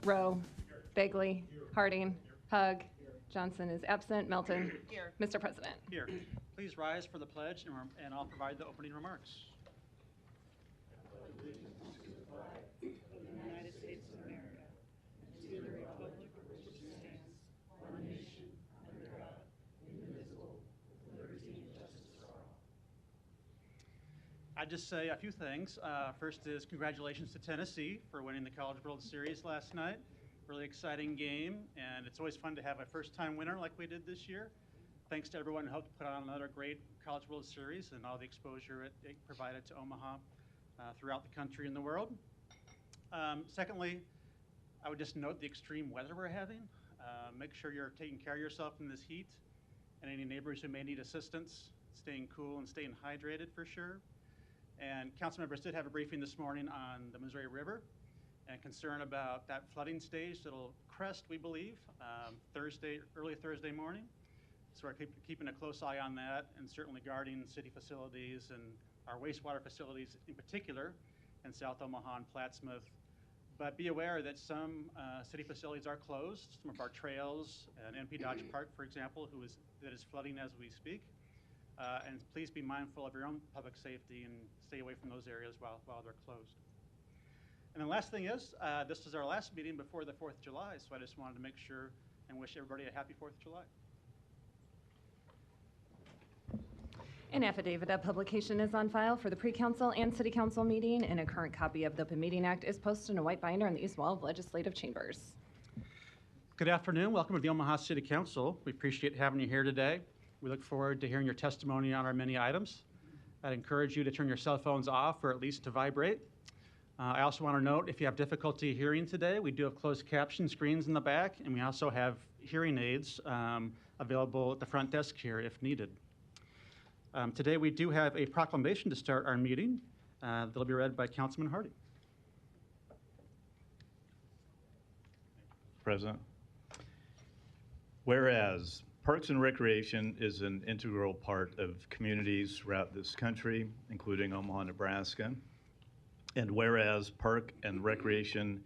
Rowe. Bagley. Harding. Hug. Johnson is absent. Melton. Here. Mr. President. Here. Please rise for the pledge, and I'll provide the opening remarks. United States of America, and to the republic for which it stands, one nation, under God, indivisible, with liberty and justice for all. I'd just say a few things. First is congratulations to Tennessee for winning the College World Series last night. Really exciting game, and it's always fun to have a first-time winner like we did this year. Thanks to everyone who helped put on another great College World Series and all the exposure it provided to Omaha throughout the country and the world. Secondly, I would just note the extreme weather we're having. Make sure you're taking care of yourself in this heat, and any neighbors who may need assistance, staying cool and staying hydrated for sure. And council members did have a briefing this morning on the Missouri River and concern about that flooding stage that'll crest, we believe, early Thursday morning. So we're keeping a close eye on that and certainly guarding city facilities and our wastewater facilities in particular in South Omaha and Plattsmouth. But be aware that some city facilities are closed, some of our trails and NP Dodge Park, for example, that is flooding as we speak. And please be mindful of your own public safety and stay away from those areas while they're closed. And the last thing is, this is our last meeting before the 4th of July, so I just wanted to make sure and wish everybody a happy 4th of July. An affidavit of publication is on file for the pre-council and city council meeting, and a current copy of the Open Meeting Act is posted in a white binder on the east wall of legislative chambers. Good afternoon. Welcome to the Omaha City Council. We appreciate having you here today. We look forward to hearing your testimony on our many items. I'd encourage you to turn your cell phones off or at least to vibrate. I also want to note, if you have difficulty hearing today, we do have closed caption screens in the back, and we also have hearing aids available at the front desk here if needed. Today we do have a proclamation to start our meeting that'll be read by Councilman Hardy. President, whereas Parks and Recreation is an integral part of communities throughout this country, including Omaha, Nebraska, and whereas Park and Recreation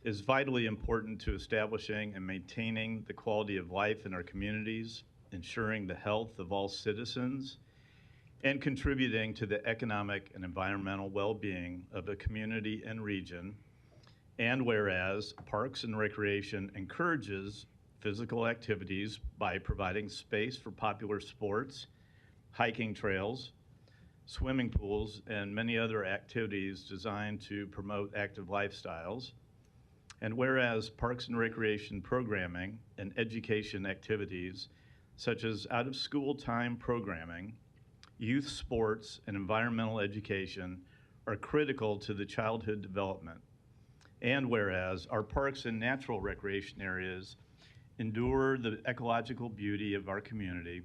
is vitally important to establishing and maintaining the quality of life in our communities, ensuring the health of all citizens, and contributing to the economic and environmental well-being of a community and region. And whereas Parks and Recreation encourages physical activities by providing space for popular sports, hiking trails, swimming pools, and many other activities designed to promote active lifestyles. And whereas Parks and Recreation programming and education activities such as out-of-school time programming, youth sports, and environmental education are critical to the childhood development. And whereas our parks and natural recreation areas endure the ecological beauty of our community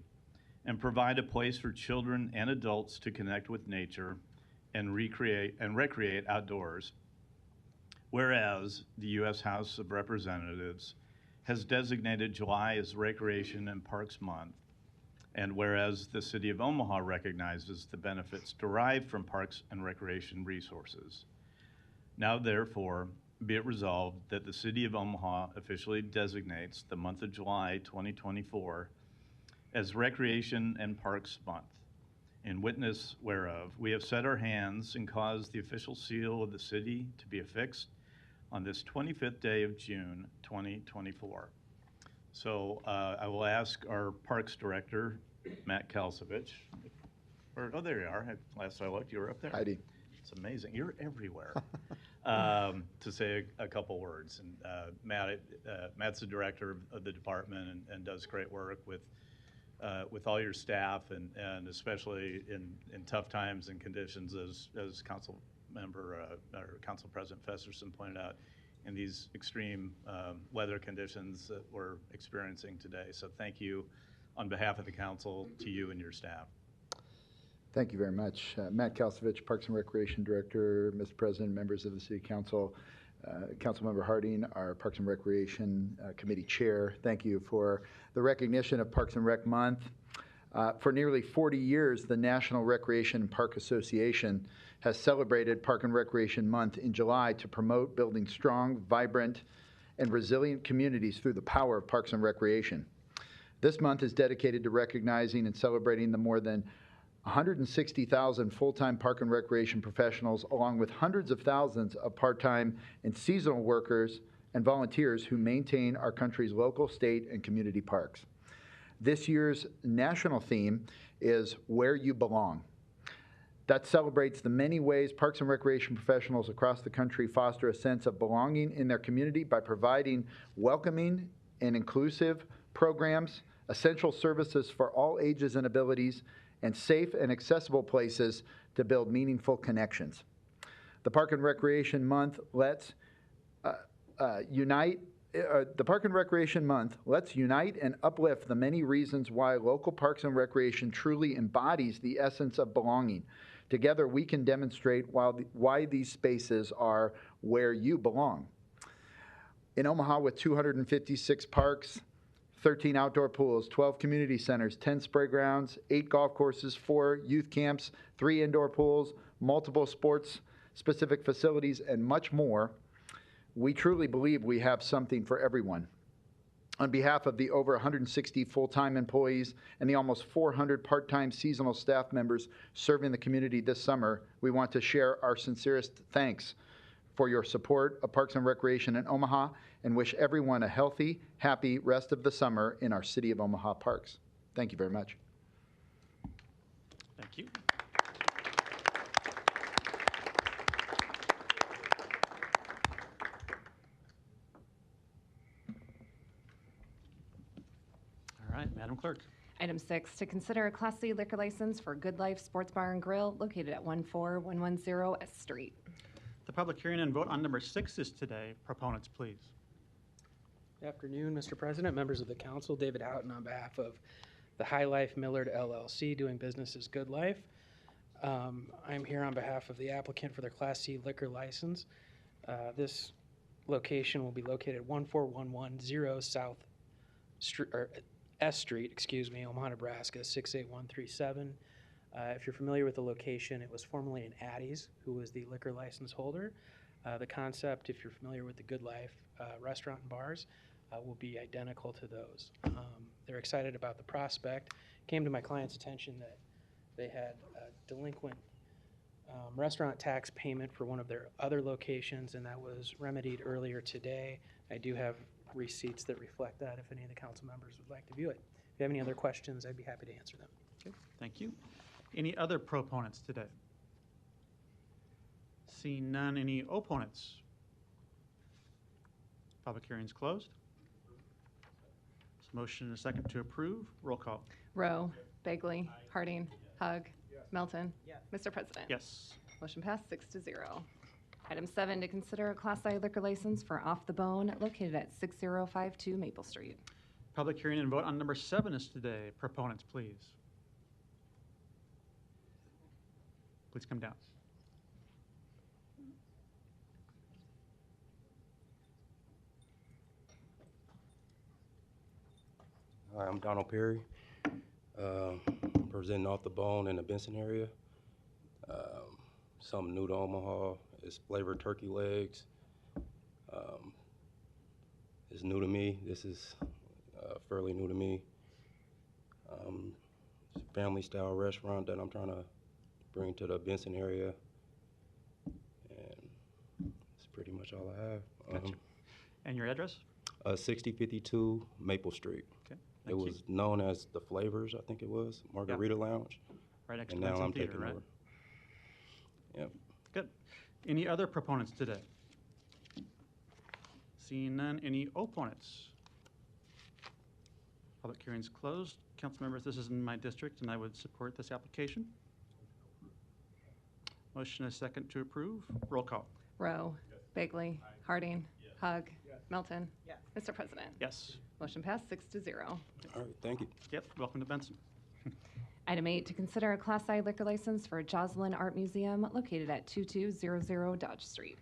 and provide a place for children and adults to connect with nature and recreate outdoors. Whereas the U.S. House of Representatives has designated July as Recreation and Parks Month, and whereas the City of Omaha recognizes the benefits derived from parks and recreation resources. Now therefore, be it resolved that the City of Omaha officially designates the month of July 2024 as Recreation and Parks Month. In witness whereof, we have set our hands and caused the official seal of the city to be affixed on this 25th day of June 2024. So I will ask our Parks Director, Matt Kalsevich, oh, there you are. Last I looked, you were up there. Heidi. It's amazing. You're everywhere. To say a couple words. And Matt's the director of the department and does great work with all your staff and especially in tough times and conditions, as Council Member or Council President Festerson pointed out, in these extreme weather conditions that we're experiencing today. So thank you on behalf of the council to you and your staff. Thank you very much. Matt Kalsevich, Parks and Recreation Director, Mr. President, members of the City Council, Councilmember Harding, our Parks and Recreation Committee Chair. Thank you for the recognition of Parks and Rec Month. For nearly 40 years, the National Recreation and Park Association has celebrated Park and Recreation Month in July to promote building strong, vibrant, and resilient communities through the power of Parks and Recreation. This month is dedicated to recognizing and celebrating the more than 160,000 full-time park and recreation professionals, along with hundreds of thousands of part-time and seasonal workers and volunteers who maintain our country's local, state, and community parks. This year's national theme is Where You Belong. That celebrates the many ways parks and recreation professionals across the country foster a sense of belonging in their community by providing welcoming and inclusive programs, essential services for all ages and abilities, and safe and accessible places to build meaningful connections. The Park and Recreation Month lets unite and uplift the many reasons why local parks and recreation truly embodies the essence of belonging. Together, we can demonstrate why these spaces are where you belong. In Omaha, with 256 parks, 13 outdoor pools, 12 community centers, 10 spray grounds, 8 golf courses, 4 youth camps, 3 indoor pools, multiple sports-specific facilities, and much more, we truly believe we have something for everyone. On behalf of the over 160 full-time employees and the almost 400 part-time seasonal staff members serving the community this summer, we want to share our sincerest thanks for your support of Parks and Recreation in Omaha and wish everyone a healthy, happy rest of the summer in our City of Omaha parks. Thank you very much. Thank you. All right, Madam Clerk. Item 6, to consider a Class C liquor license for Good Life Sports Bar and Grill located at 14110 S Street. The public hearing and vote on number 6 is today. Proponents, please. Good afternoon, Mr. President, members of the council. David Houghton on behalf of the High Life Millard LLC, doing business as Good Life. I'm here on behalf of the applicant for their Class C liquor license. This location will be located at 14110 South Street, or S Street, Omaha, Nebraska, 68137. If you're familiar with the location, it was formerly an Addie's, who was the liquor license holder. The concept, if you're familiar with the Good Life restaurant and bars, will be identical to those. They're excited about the prospect. Came to my client's attention that they had a delinquent restaurant tax payment for one of their other locations, and that was remedied earlier today. I do have receipts that reflect that if any of the council members would like to view it. If you have any other questions, I'd be happy to answer them. Okay, thank you. Any other proponents today? Seeing none, any opponents? Public hearing's closed. Motion and a second to approve. Roll call. Rowe, Bagley, Harding, Hug, Melton. Mr. President. Yes. Motion passed 6-0. Item 7, to consider a Class I liquor license for Off the Bone located at 6052 Maple Street. Public hearing and vote on number 7 is today. Proponents, please. Please come down. Hi, I'm Donald Perry, presenting Off the Bone in the Benson area. Something new to Omaha. It's flavored turkey legs. It's new to me. This is fairly new to me. It's a family-style restaurant that I'm trying to bring to the Benson area. And that's pretty much all I have. Gotcha. And your address? 6052 Maple Street. Okay. It was known as the Flavors, I think it was, Margarita Lounge. Right next to And now Benson I'm Theater, taking right? over. Yep. Good. Any other proponents today? Seeing none, any opponents? Public hearing's closed. Council members, this is in my district, and I would support this application. Motion and a second to approve. Roll call. Rowe, Bagley, Harding, Hug, Melton. Mr. President. Yes. Motion passed 6-0. All right, thank you. Yep, welcome to Benson. Item 8, to consider a Class I liquor license for Joslyn Art Museum located at 2200 Dodge Street.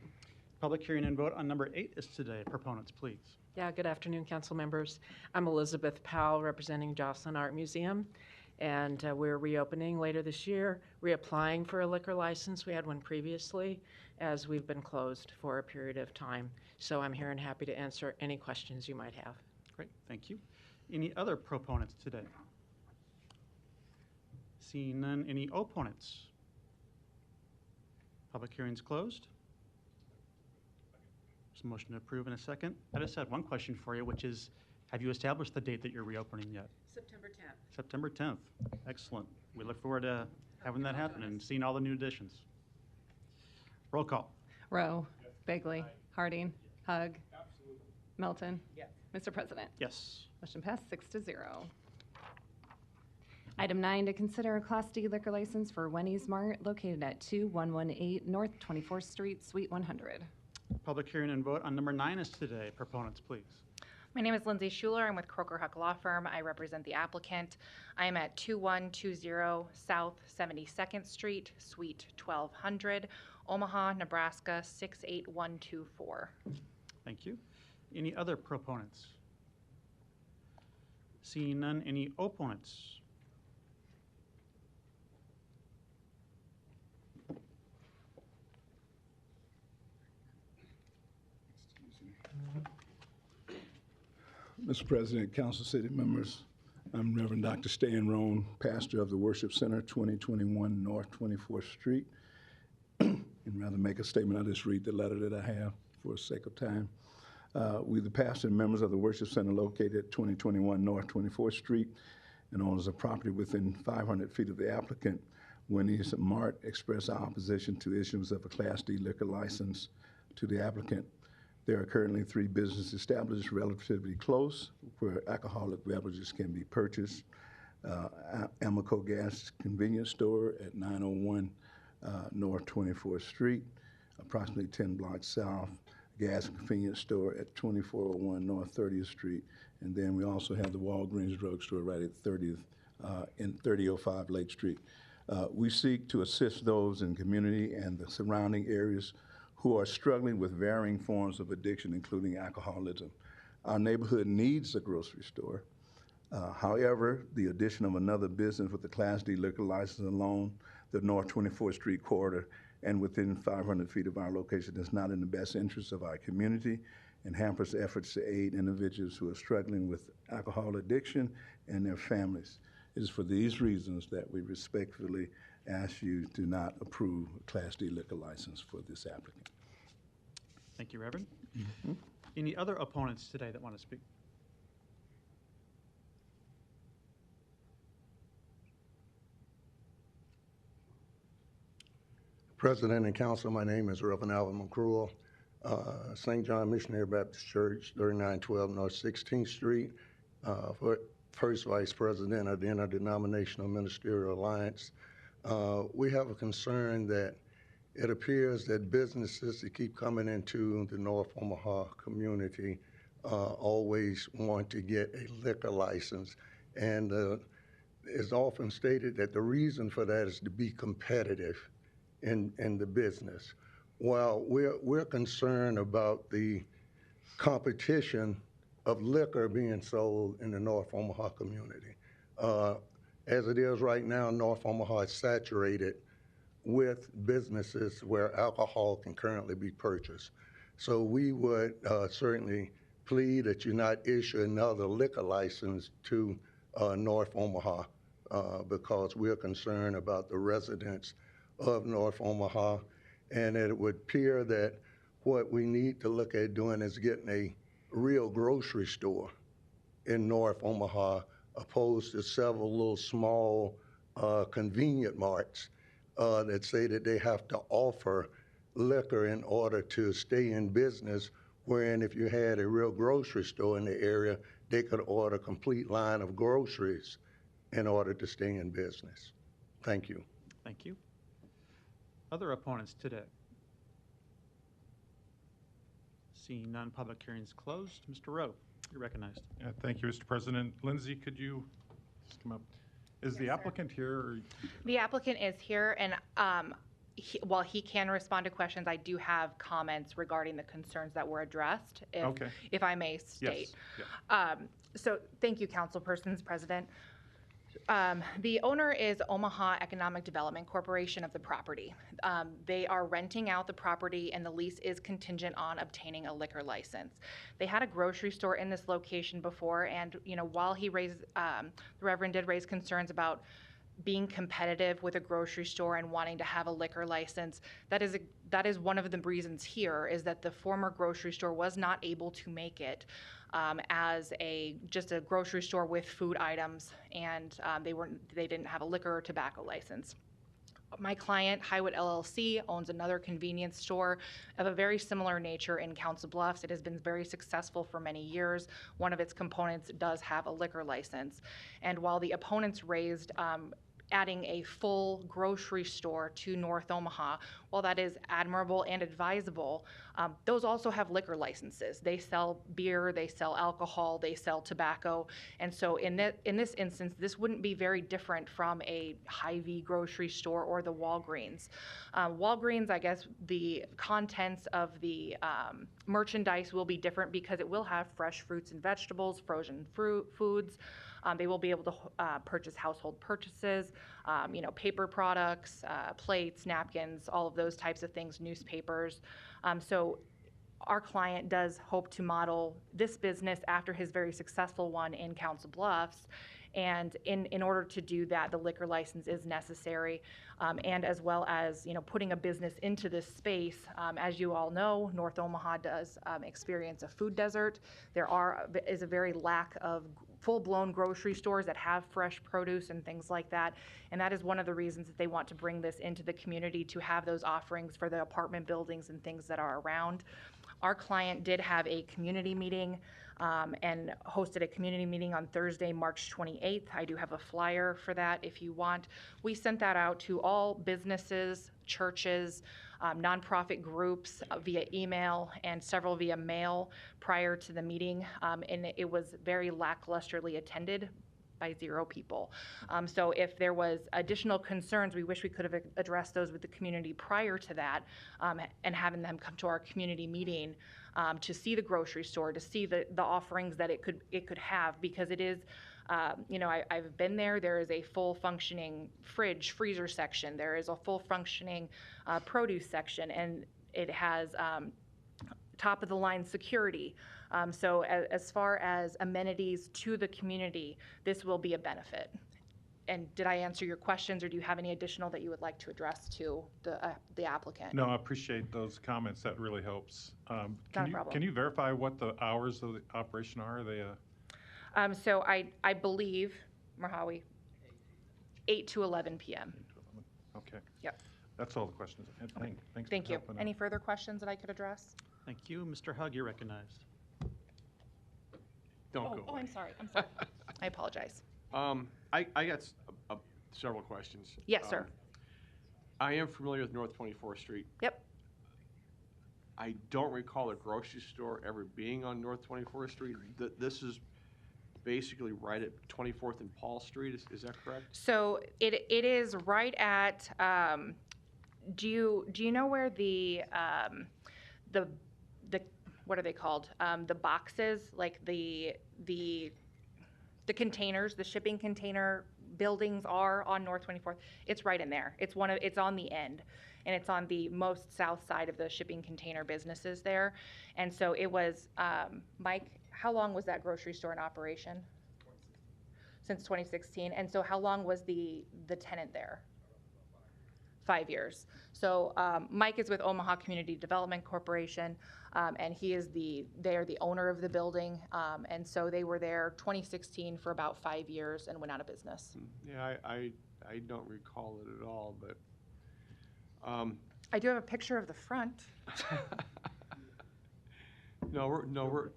Public hearing and vote on number 8 is today. Proponents, please. Yeah, good afternoon, council members. I'm Elizabeth Powell, representing Joslyn Art Museum. And we're reopening later this year, reapplying for a liquor license. We had one previously, as we've been closed for a period of time. So I'm here and happy to answer any questions you might have. Great, thank you. Any other proponents today? Seeing none, any opponents? Public hearing's closed. There's a motion to approve in a second. I just had one question for you, which is, have you established the date that you're reopening yet? September 10th. September 10th. Excellent. We look forward to having that happen and seeing all the new additions. Roll call. Rowe. Bagley. Harding. Hug. Melton. Yes. Mr. President. Yes. Motion passed 6-0. Item 9, to consider a Class D liquor license for Wendy's Mart located at 2118 North 24th Street, Suite 100. Public hearing and vote on number 9 is today. Proponents, please. My name is Lindsay Schuler. I'm with Croker Huck Law Firm. I represent the applicant. I am at 2120 South 72nd Street, Suite 1200, Omaha, Nebraska 68124. Thank you. Any other proponents? Seeing none, any opponents? Mr. President, Council, City members, I'm Reverend Dr. Stan Roan, pastor of the Worship Center, 2021 North 24th Street. And rather make a statement, I'll just read the letter that I have for the sake of time. We, the pastor and members of the Worship Center located at 2021 North 24th Street and owners of property within 500 feet of the applicant, Wendy's Mart, express our opposition to issuance of a Class D liquor license to the applicant. There are currently 3 businesses established relatively close where alcoholic beverages can be purchased. Amico Gas Convenience Store at 901 North 24th Street, approximately 10 blocks south. Gas Convenience Store at 2401 North 30th Street. And then we also have the Walgreens Drug Store right at 30th in 3005 Lake Street. We seek to assist those in the community and the surrounding areas who are struggling with varying forms of addiction, including alcoholism. Our neighborhood needs a grocery store. However, the addition of another business with a Class D liquor license alone, the North 24th Street corridor, and within 500 feet of our location is not in the best interest of our community and hampers efforts to aid individuals who are struggling with alcohol addiction and their families. It is for these reasons that we respectfully ask you to not approve a Class D liquor license for this applicant. Thank you, Reverend. Any other opponents today that want to speak? President and Council, my name is Reverend Alvin McCruel, St. John Missionary Baptist Church, 3912 North 16th Street, First Vice President of the Interdenominational Ministerial Alliance. We have a concern that it appears that businesses that keep coming into the North Omaha community always want to get a liquor license. And it's often stated that the reason for that is to be competitive in the business. Well, we're concerned about the competition of liquor being sold in the North Omaha community. As it is right now, North Omaha is saturated with businesses where alcohol can currently be purchased. So we would certainly plead that you not issue another liquor license to North Omaha because we're concerned about the residents of North Omaha, and it would appear that what we need to look at doing is getting a real grocery store in North Omaha opposed to several little small convenient marts that say that they have to offer liquor in order to stay in business, wherein if you had a real grocery store in the area, they could order a complete line of groceries in order to stay in business. Thank you. Thank you. Other opponents today? Seeing none, public hearings closed. Mr. Rowe, you're recognized. Thank you, Mr. President. Lindsay, could you just come up? Is the applicant here? Or? The applicant is here, and while he can respond to questions, I do have comments regarding the concerns that were addressed, if I may state. Yes. Yeah. So thank you, councilpersons, President. The owner is Omaha Economic Development Corporation of the property. They are renting out the property, and the lease is contingent on obtaining a liquor license. They had a grocery store in this location before, and while the Reverend did raise concerns about being competitive with a grocery store and wanting to have a liquor license, that is one of the reasons here, is that the former grocery store was not able to make it as just a grocery store with food items, and they didn't have a liquor or tobacco license. My client, Highwood LLC, owns another convenience store of a very similar nature in Council Bluffs. It has been very successful for many years. One of its components does have a liquor license. And while the opponents raised adding a full grocery store to North Omaha, while that is admirable and advisable, those also have liquor licenses. They sell beer, they sell alcohol, they sell tobacco. And so in this instance, this wouldn't be very different from a Hy-Vee grocery store or the Walgreens. Walgreens, I guess the contents of the merchandise will be different because it will have fresh fruits and vegetables, frozen foods. They will be able to purchase household purchases, paper products, plates, napkins, all of those types of things, newspapers. So our client does hope to model this business after his very successful one in Council Bluffs. And in order to do that, the liquor license is necessary, and as well as putting a business into this space. As you all know, North Omaha does experience a food desert. There is a very lack of full-blown grocery stores that have fresh produce and things like that, and that is one of the reasons that they want to bring this into the community, to have those offerings for the apartment buildings and things that are around. Our client did have a community meeting and hosted a community meeting on Thursday, March 28th. I do have a flyer for that if you want. We sent that out to all businesses, churches, nonprofit groups via email, and several via mail prior to the meeting, and it was very lacklusterly attended by 0 people. So if there was additional concerns, we wish we could have addressed those with the community prior to that, and having them come to our community meeting to see the grocery store, to see the offerings that it could have, because it is, I've been there. There is a full functioning fridge, freezer section. There is a full functioning produce section, and it has top of the line security. So as far as amenities to the community, this will be a benefit. And did I answer your questions, or do you have any additional that you would like to address to the applicant? No, I appreciate those comments. That really helps. Not a problem. Can you verify what the hours of the operation are? Are they So I believe, Marhawi, 8 to 11 p.m. Okay. Yep. That's all the questions I had. Thanks Thank for you. helping Any out. further questions that I could address? Thank you. Mr. Hug, you're recognized. Don't go Oh, away. I'm sorry. I apologize. I got several questions. Yes, sir. I am familiar with North 24th Street. Yep. I don't recall a grocery store ever being on North 24th Street. This is basically right at 24th and Paul Street. Is that correct? So it is right at. Do you know where the what are they called? The boxes, like the containers, the shipping container buildings are on North 24th. It's right in there. It's on the end, and it's on the most south side of the shipping container businesses there. And so it was, Mike, how long was that grocery store in operation? Since 2016. And so how long was the tenant there? 5 years. So Mike is with Omaha Community Development Corporation, and they are the owner of the building, and so they were there 2016 for about 5 years and went out of business. Yeah, I don't recall it at all, but. I do have a picture of the front. We're.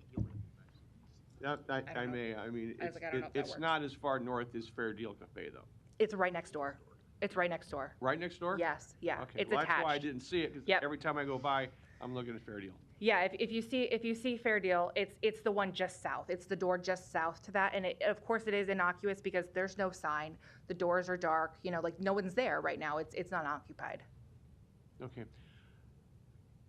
I may. I mean, I was like, I don't know if that it's works. not as far north as Fair Deal Cafe, though. It's right next door. It's right next door. Right next door? Yes, yeah. Okay, It's well, attached. that's why I didn't see it, because Yep. every time I go by, I'm looking at Fair Deal. Yeah, if you see Fair Deal, it's the one just south. It's the door just south to that, and of course it is innocuous because there's no sign. The doors are dark. Like no one's there right now. It's not occupied. Okay.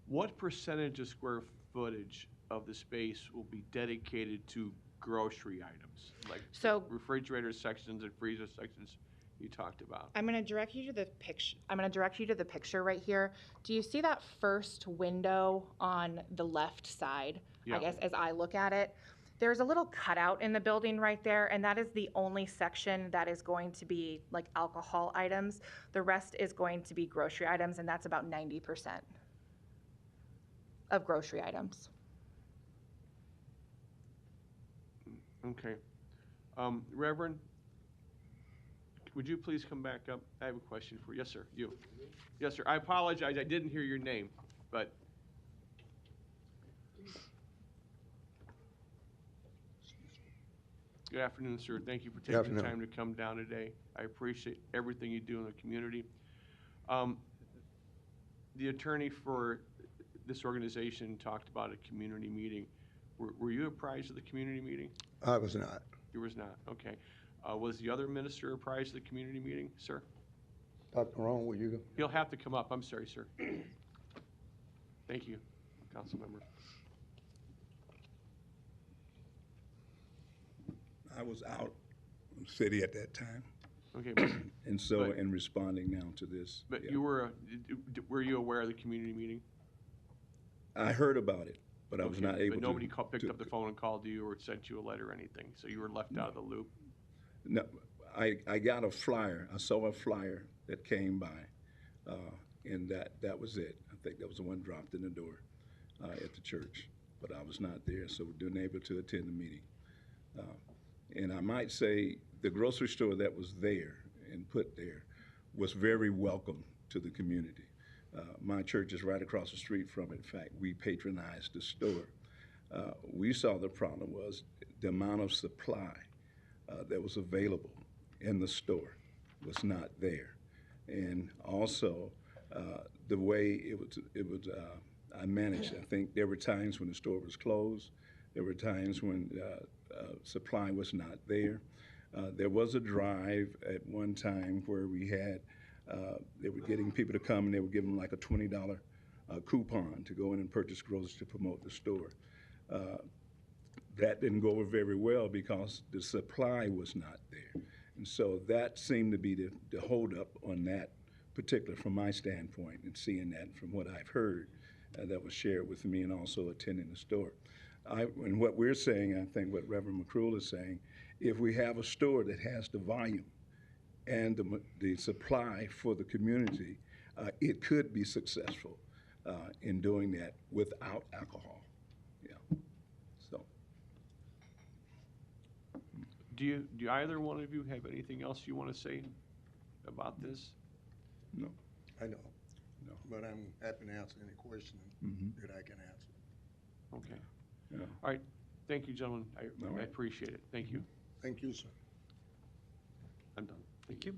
What percentage of square footage of the space will be dedicated to grocery items, like So- refrigerator sections and freezer sections you talked about? I'm going to direct you to the picture. I'm going to direct you to the picture right here. Do you see that first window on the left side? Yeah. I guess as I look at it, there's a little cutout in the building right there, and that is the only section that is going to be like alcohol items. The rest is going to be grocery items, and that's about 90% of grocery items. Okay. Reverend, would you please come back up? I have a question for you. Yes, sir. You. Yes, sir. I apologize. I didn't hear your name, but. Good afternoon, sir. Thank you for taking the afternoon. time to come down today. I appreciate everything you do in the community. The attorney for this organization talked about a community meeting. Were you apprised of the community meeting? I was not. You was not, okay. Was the other minister apprised of the community meeting, sir? Dr. Rowan, will you go? He'll have to come up, I'm sorry, sir. Thank you, council member. I was out of the city at that time, Okay, but- and so But- in responding now to this. but yeah. you were you aware of the community meeting? I heard about it, but I was Okay, not able to. But nobody picked to- up the phone and called you or sent you a letter or anything, so you were left out of the loop? No, I got a flyer. I saw a flyer that came by, and that was it. I think that was the one dropped in the door at the church, but I was not there, so unable to attend the meeting. And I might say the grocery store that was there and put there was very welcome to the community. My church is right across the street from it. In fact, we patronized the store. We saw the problem was the amount of supply that was available in the store was not there. And also, the way it was I managed, I think there were times when the store was closed. There were times when supply was not there. There was a drive at one time where we had, they were getting people to come and they would give them like a $20 coupon to go in and purchase groceries to promote the store. That didn't go over very well because the supply was not there. And so that seemed to be the holdup on that particular, from my standpoint, and seeing that from what I've heard that was shared with me and also attending the store. And what we're saying, I think what Reverend McCruel is saying, if we have a store that has the volume and the supply for the community, it could be successful in doing that without alcohol. Yeah. So. Do either one of you have anything else you want to say about this? No. I know. No. But I'm happy to answer any question that I can answer. Okay. Yeah. All right. Thank you, gentlemen. All I right. appreciate it. Thank you. Thank you, sir. I'm done. Thank you.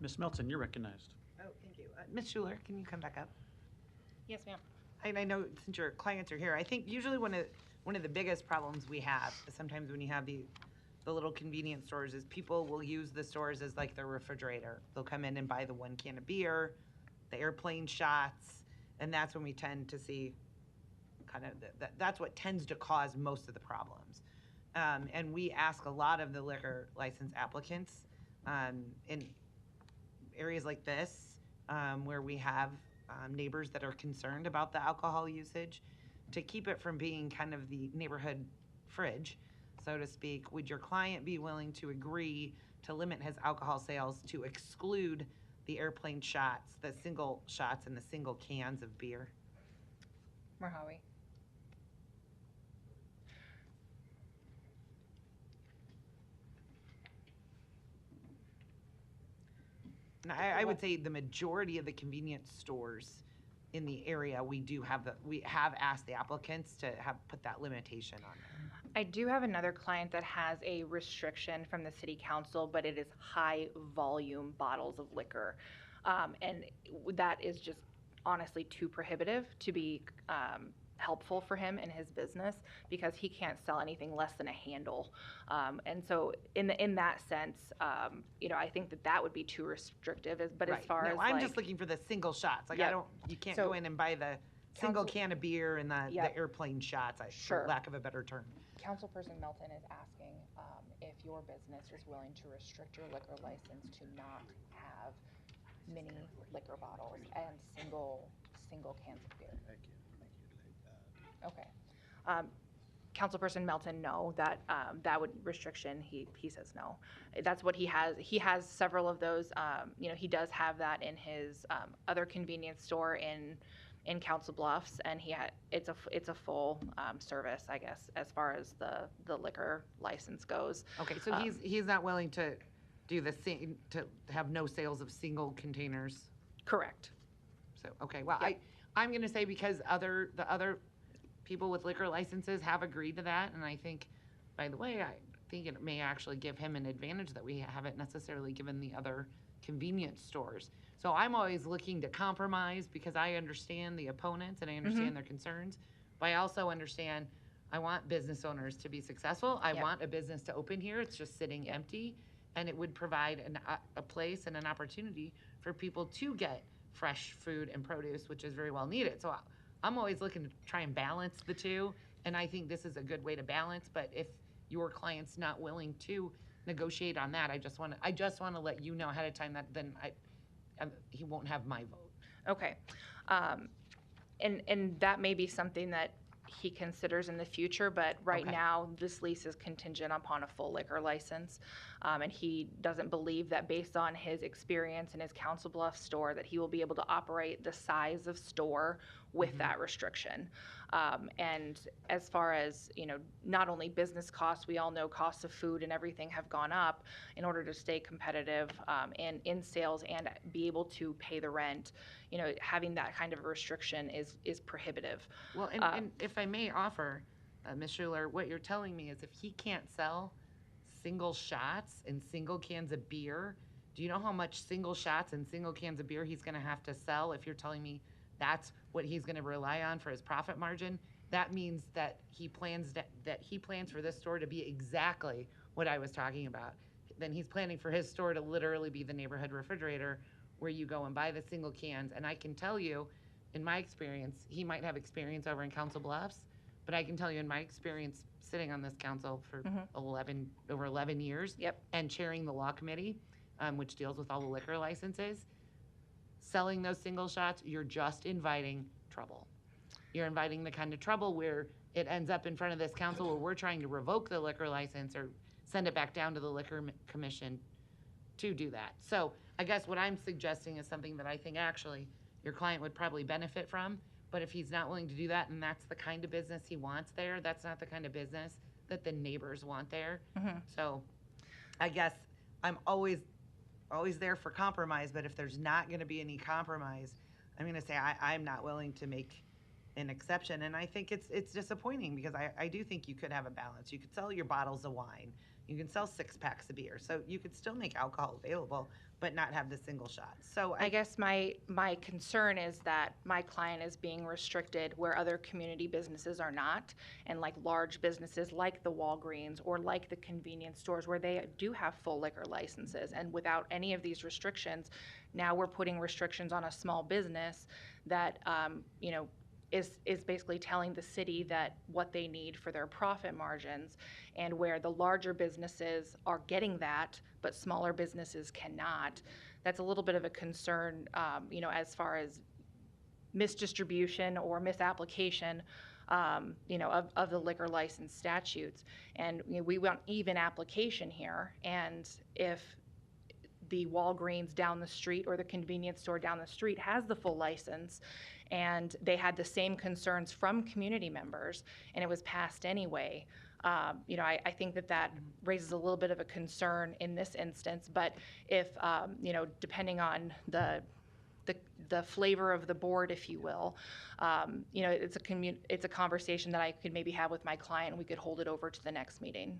Ms. Melton, you're recognized. Oh, thank you. Ms. Schuler, can you come back up? Yes, ma'am. I know since your clients are here, I think usually one of the biggest problems we have is sometimes when you have the little convenience stores is people will use the stores as like their refrigerator. They'll come in and buy the 1 can of beer, the airplane shots, and that's when we tend to see kind of that's what tends to cause most of the problems. And we ask a lot of the liquor license applicants in areas like this where we have neighbors that are concerned about the alcohol usage to keep it from being kind of the neighborhood fridge, so to speak. Would your client be willing to agree to limit his alcohol sales to exclude the airplane shots, the single shots and the single cans of beer? Marhawi. And I would say the majority of the convenience stores in the area, we have asked the applicants to have put that limitation on there. I do have another client that has a restriction from the city council, but it is high volume bottles of liquor. And that is just honestly too prohibitive to be helpful for him in his business because he can't sell anything less than a handle. And so in that sense, I think that would be too restrictive. But Right. as far No, as I'm just looking for the single shots. Like Yeah. you can't So go in and buy the single council- can of beer and the Yep. airplane shots, Sure. for lack of a better term. Councilperson Melton is asking if your business is willing to restrict your liquor license to not have mini liquor bottles and single cans of beer. Okay. Councilperson Melton, no, that would restriction, he says no. That's what he has. He has several of those. He does have that in his other convenience store in Council Bluffs, and it's a full service, I guess, as far as the liquor license goes. Okay, so he's not willing to do to have no sales of single containers? Correct. So, okay, well, Yep. I'm gonna say because the other people with liquor licenses have agreed to that, and I think, by the way, I think it may actually give him an advantage that we haven't necessarily given the other convenience stores. So I'm always looking to compromise because I understand the opponents and I understand their concerns, but I also understand I want business owners to be successful. I want a business to open here. It's just sitting empty, and it would provide a place and an opportunity for people to get fresh food and produce, which is very well needed. So I'm always looking to try and balance the two, and I think this is a good way to balance. But if your client's not willing to negotiate on that, I just want to let you know ahead of time that then he won't have my vote. Okay. And that may be something that he considers in the future, but right now, this lease is contingent upon a full liquor license. And he doesn't believe that based on his experience in his Council Bluffs store, that he will be able to operate the size of store with that restriction. And as far as, not only business costs, we all know costs of food and everything have gone up. In order to stay competitive in sales and be able to pay the rent, having that kind of a restriction is prohibitive. Well, and if I may offer, Ms. Schuler, what you're telling me is if he can't sell single shots and single cans of beer, do you know how much single shots and single cans of beer he's going to have to sell if you're telling me that's what he's going to rely on for his profit margin? That means that he plans for this store to be exactly what I was talking about. Then he's planning for his store to literally be the neighborhood refrigerator where you go and buy the single cans. And I can tell you, in my experience, he might have experience over in Council Bluffs, but I can tell you in my experience sitting on this council for over 11 years and chairing the law committee, which deals with all the liquor licenses, selling those single shots, you're just inviting trouble. You're inviting the kind of trouble where it ends up in front of this council where we're trying to revoke the liquor license or send it back down to the liquor commission to do that. So I guess what I'm suggesting is something that I think actually your client would probably benefit from. But if he's not willing to do that and that's the kind of business he wants there, that's not the kind of business that the neighbors want there. So I guess I'm always there for compromise, but if there's not going to be any compromise, I'm going to say I'm not willing to make an exception. And I think it's disappointing because I do think you could have a balance. You could sell your bottles of wine. You can sell 6 packs of beer. So you could still make alcohol available, but not have the single shots. So I guess my concern is that my client is being restricted where other community businesses are not, and like large businesses like the Walgreens or like the convenience stores where they do have full liquor licenses. And without any of these restrictions, now we're putting restrictions on a small business that, is basically telling the city that what they need for their profit margins, and where the larger businesses are getting that, but smaller businesses cannot. That's a little bit of a concern, as far as misdistribution or misapplication, of the liquor license statutes. And we want even application here. And if the Walgreens down the street or the convenience store down the street has the full license, and they had the same concerns from community members, and it was passed anyway. I think that raises a little bit of a concern in this instance. But if, depending on the flavor of the board, if you will, it's a conversation that I could maybe have with my client, and we could hold it over to the next meeting.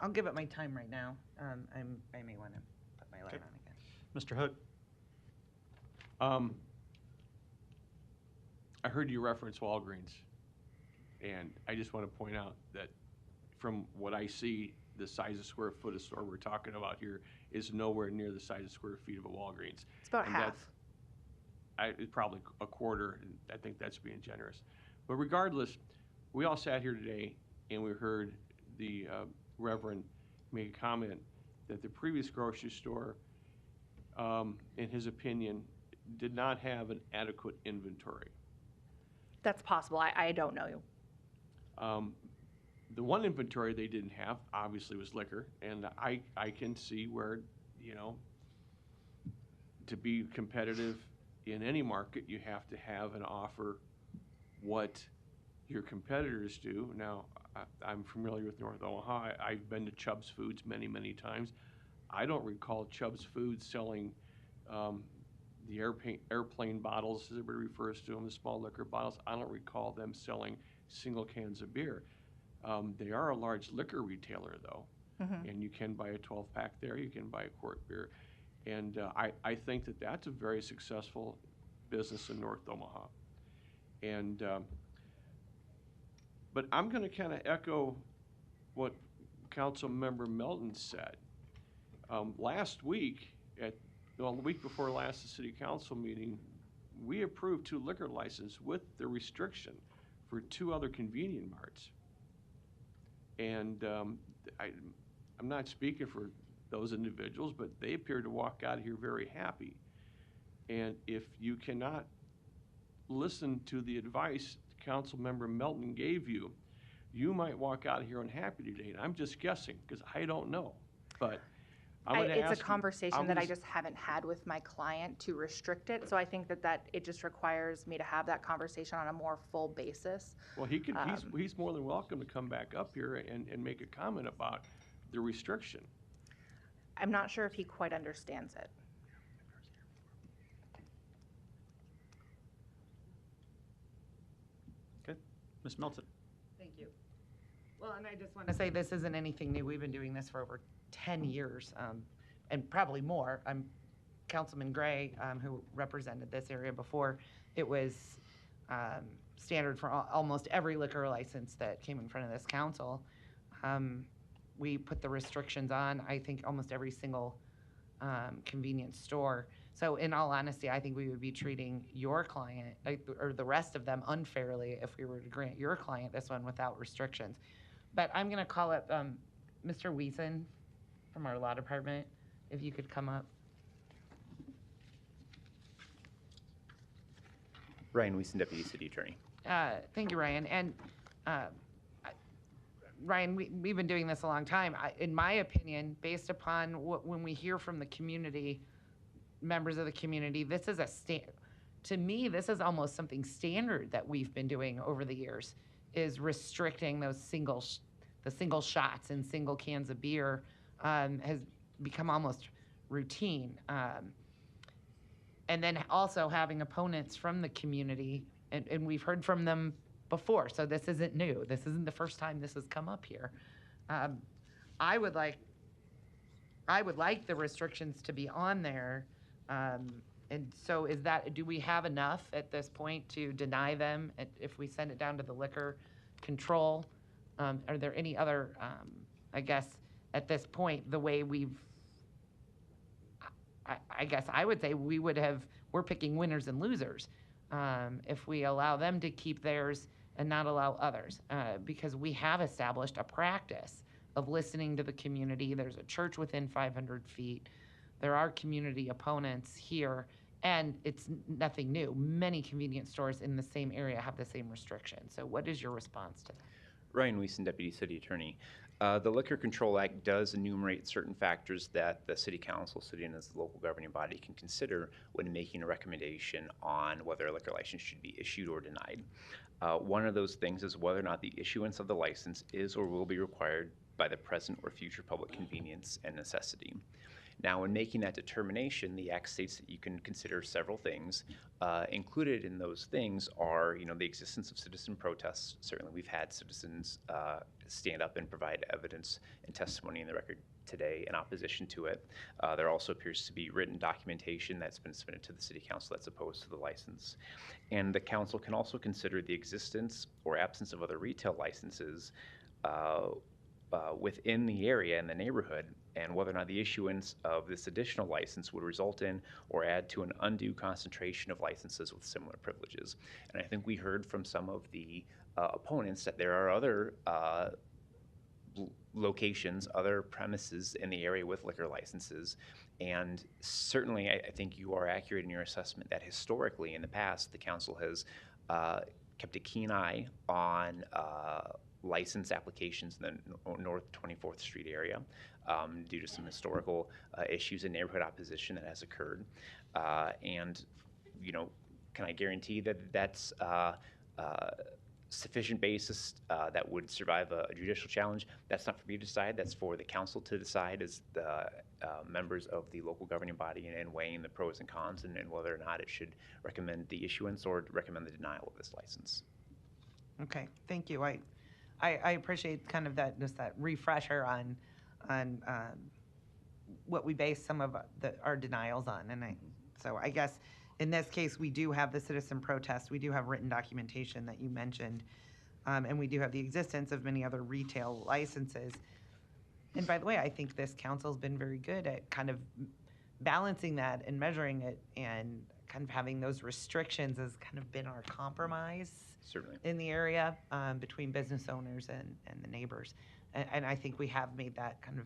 I'll give it my time right now. I may want to put my light on again. Mr. Hook? I heard you reference Walgreens, and I just want to point out that from what I see, the size of square foot of store we're talking about here is nowhere near the size of square feet of a Walgreens. It's about And half. it's probably a quarter, and I think that's being generous. But regardless, we all sat here today and we heard the Reverend make a comment that the previous grocery store, in his opinion, did not have an adequate inventory. That's possible. I don't know. The one inventory they didn't have, obviously, was liquor, and I can see where, you know, to be competitive in any market, you have to have and offer what your competitors do. Now, I'm familiar with North Omaha. I've been to Chubb's Foods many, many times. I don't recall Chubb's Foods selling the airplane bottles, as everybody refers to them, the small liquor bottles. I don't recall them selling single cans of beer. They are a large liquor retailer, though, and you can buy a 12-pack there. You can buy a quart beer. And I think that that's a very successful business in North Omaha. And but I'm going to kind of echo what Council Member Melton said. Last week, the week before last, the City Council meeting, we approved 2 liquor licenses with the restriction for 2 other convenient marts. And I'm not speaking for those individuals, but they appear to walk out of here very happy. And if you cannot listen to the advice Council Member Melton gave you, you might walk out of here unhappy today. And I'm just guessing because I don't know. But I'm going to ask It's a conversation I'm that I gonna- just haven't had with my client to restrict it. So I think that it just requires me to have that conversation on a more full basis. Well, he can. He's more than welcome to come back up here and make a comment about the restriction. I'm not sure if he quite understands it. Okay, Ms. Melton. Thank you. Well, and I just want to say this isn't anything new. We've been doing this for over 10 years, and probably more. I'm Councilman Gray, who represented this area before. It was standard for almost every liquor license that came in front of this council. We put the restrictions on, I think, almost every single convenience store. So in all honesty, I think we would be treating your client, or the rest of them, unfairly if we were to grant your client this one without restrictions. But I'm going to call up Mr. Wiesen from our law department, if you could come up. Ryan Wiesen, Deputy City Attorney. Thank you, Ryan. And Ryan, we've been doing this a long time. In my opinion, based upon when we hear from the community, members of the community, this is to me, this is almost something standard that we've been doing over the years, is restricting those single shots and single cans of beer has become almost routine. And then also having opponents from the community, and we've heard from them before, so this isn't new. This isn't the first time this has come up here. I would like the restrictions to be on there. And so do we have enough at this point to deny them if we send it down to the liquor control? Are there any other, I guess, at this point, the way I guess I would say we're picking winners and losers if we allow them to keep theirs and not allow others, because we have established a practice of listening to the community. There's a church within 500 feet. There are community opponents here, and it's nothing new. Many convenience stores in the same area have the same restrictions. So what is your response to that? Ryan Wiesen, Deputy City Attorney. The Liquor Control Act does enumerate certain factors that the City Council, sitting as the local governing body, can consider when making a recommendation on whether a liquor license should be issued or denied. One of those things is whether or not the issuance of the license is or will be required by the present or future public convenience and necessity. Now, in making that determination, the Act states that you can consider several things. Included in those things are, the existence of citizen protests. Certainly, we've had citizens stand up and provide evidence and testimony in the record today in opposition to it. There also appears to be written documentation that's been submitted to the City Council that's opposed to the license. And the Council can also consider the existence or absence of other retail licenses within the area in the neighborhood, and whether or not the issuance of this additional license would result in or add to an undue concentration of licenses with similar privileges. And I think we heard from some of the opponents that there are other locations, other premises in the area with liquor licenses. And certainly, I think you are accurate in your assessment that historically, in the past, the council has kept a keen eye on license applications in the North 24th Street area due to some historical issues and neighborhood opposition that has occurred. And, you know, can I guarantee that that's sufficient basis that would survive a judicial challenge? That's not for me to decide. That's for the council to decide as the members of the local governing body and weighing the pros and cons and whether or not it should recommend the issuance or recommend the denial of this license. Okay, thank you. I appreciate kind of that, just that refresher on what we base some of our denials on. And so I guess in this case, we do have the citizen protest. We do have written documentation that you mentioned. And we do have the existence of many other retail licenses. And by the way, I think this council's been very good at kind of balancing that and measuring it, and kind of having those restrictions has kind of been our compromise. Certainly. In the area between business owners and the neighbors. And I think we have made that kind of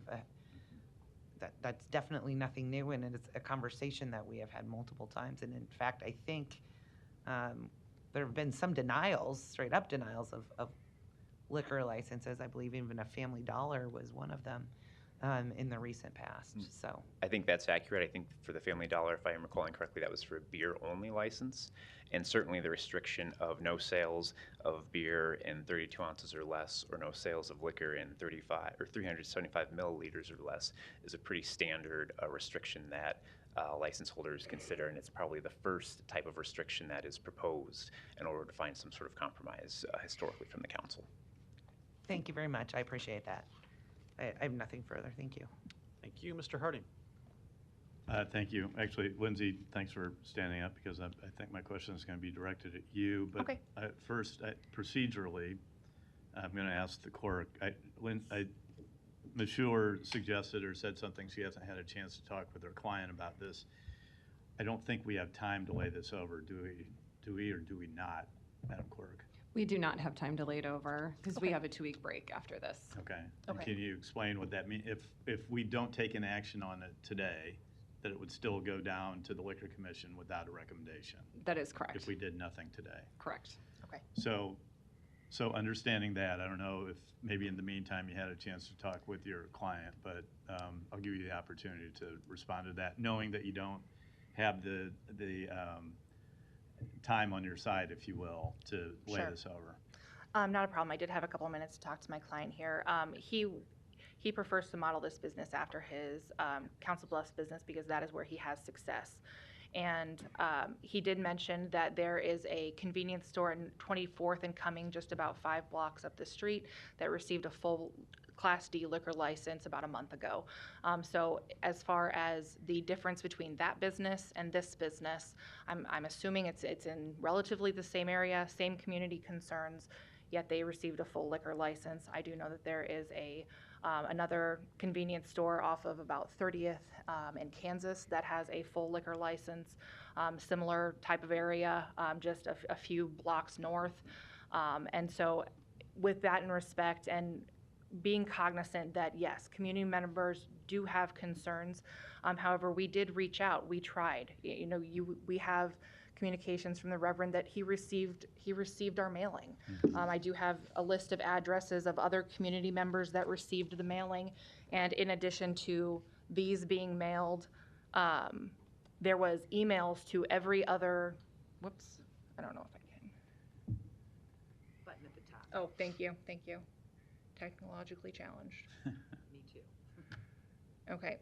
that's definitely nothing new, and it's a conversation that we have had multiple times. And in fact, I think there have been some denials, straight up denials of liquor licenses. I believe even a Family Dollar was one of them in the recent past. So I think that's accurate. I think for the Family Dollar, if I am recalling correctly, that was for a beer-only license. And certainly the restriction of no sales of beer in 32 ounces or less, or no sales of liquor in 35 or 375 milliliters or less, is a pretty standard restriction that license holders consider, and it's probably the first type of restriction that is proposed in order to find some sort of compromise historically from the council. thank you very much. I appreciate that. I have nothing further. Thank you. Thank you, Mr. Harding. Thank you. Actually, Lindsay, thanks for standing up, because I think my question is going to be directed at you. But Okay. First, procedurally, I'm going to ask the clerk. Ms. Schuler suggested or said something, she hasn't had a chance to talk with her client about this. I don't think we have time to lay this over, do we or do we not, Madam Clerk? We do not have time to lay it over because we have a 2-week break after this. Okay. And can you explain what that means? If we don't take an action on it today, that it would still go down to the Liquor Commission without a recommendation? That is correct. If we did nothing today? Correct. Okay. So understanding that, I don't know if maybe in the meantime you had a chance to talk with your client, but I'll give you the opportunity to respond to that, knowing that you don't have the time on your side, if you will, to lay Sure. this over. Not a problem. I did have a couple of minutes to talk to my client here. He prefers to model this business after his Council Bluffs business because that is where he has success. And he did mention that there is a convenience store in 24th and Cumming, just about 5 blocks up the street, that received a full Class D liquor license about a month ago. So as far as the difference between that business and this business, I'm assuming it's in relatively the same area, same community concerns, yet they received a full liquor license. I do know that there is another convenience store off of about 30th in Kansas that has a full liquor license, similar type of area, just a few blocks north. And so with that in respect, and being cognizant that yes, community members do have concerns. However, we did reach out. We tried. We have communications from the Reverend that he received our mailing. I do have a list of addresses of other community members that received the mailing, and in addition to these being mailed, there was emails to every other. Whoops, I don't know if I can. Button at the top. Oh, thank you. Technologically challenged. Me too. Okay.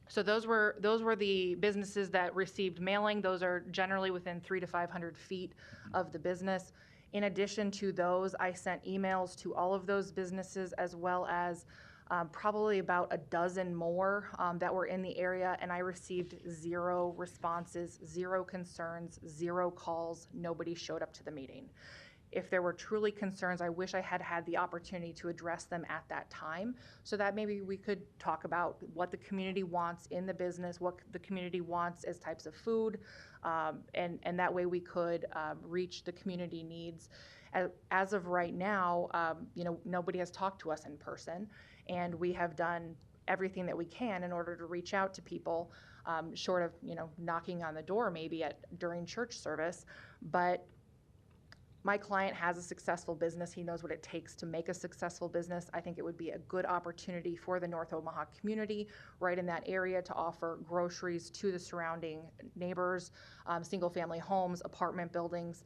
So those were the businesses that received mailing. Those are generally within 300 to 500 feet of the business. In addition to those, I sent emails to all of those businesses, as well as probably about a dozen more that were in the area, and I received 0 responses, 0 concerns, 0 calls. Nobody showed up to the meeting. if there were truly concerns, I wish I had had the opportunity to address them at that time, so that maybe we could talk about what the community wants in the business, what the community wants as types of food, and that way we could reach the community needs. As of right now, nobody has talked to us in person, and we have done everything that we can in order to reach out to people, short of knocking on the door maybe during church service. But my client has a successful business. He knows what it takes to make a successful business. I think it would be a good opportunity for the North Omaha community right in that area to offer groceries to the surrounding neighbors, single-family homes, apartment buildings.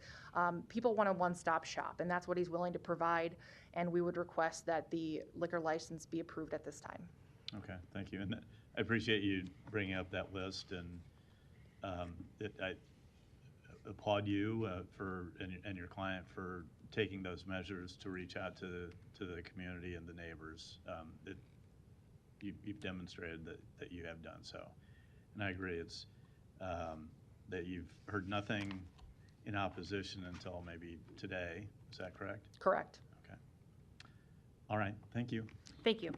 People want a one-stop shop, and that's what he's willing to provide, and we would request that the liquor license be approved at this time. Okay, thank you. And I appreciate you bringing up that list, and I applaud you and your client for taking those measures to reach out to the community and the neighbors. You've demonstrated that you have done so. And I agree, it's that you've heard nothing in opposition until maybe today. Is that correct? Correct. Okay. All right, thank you. Thank you.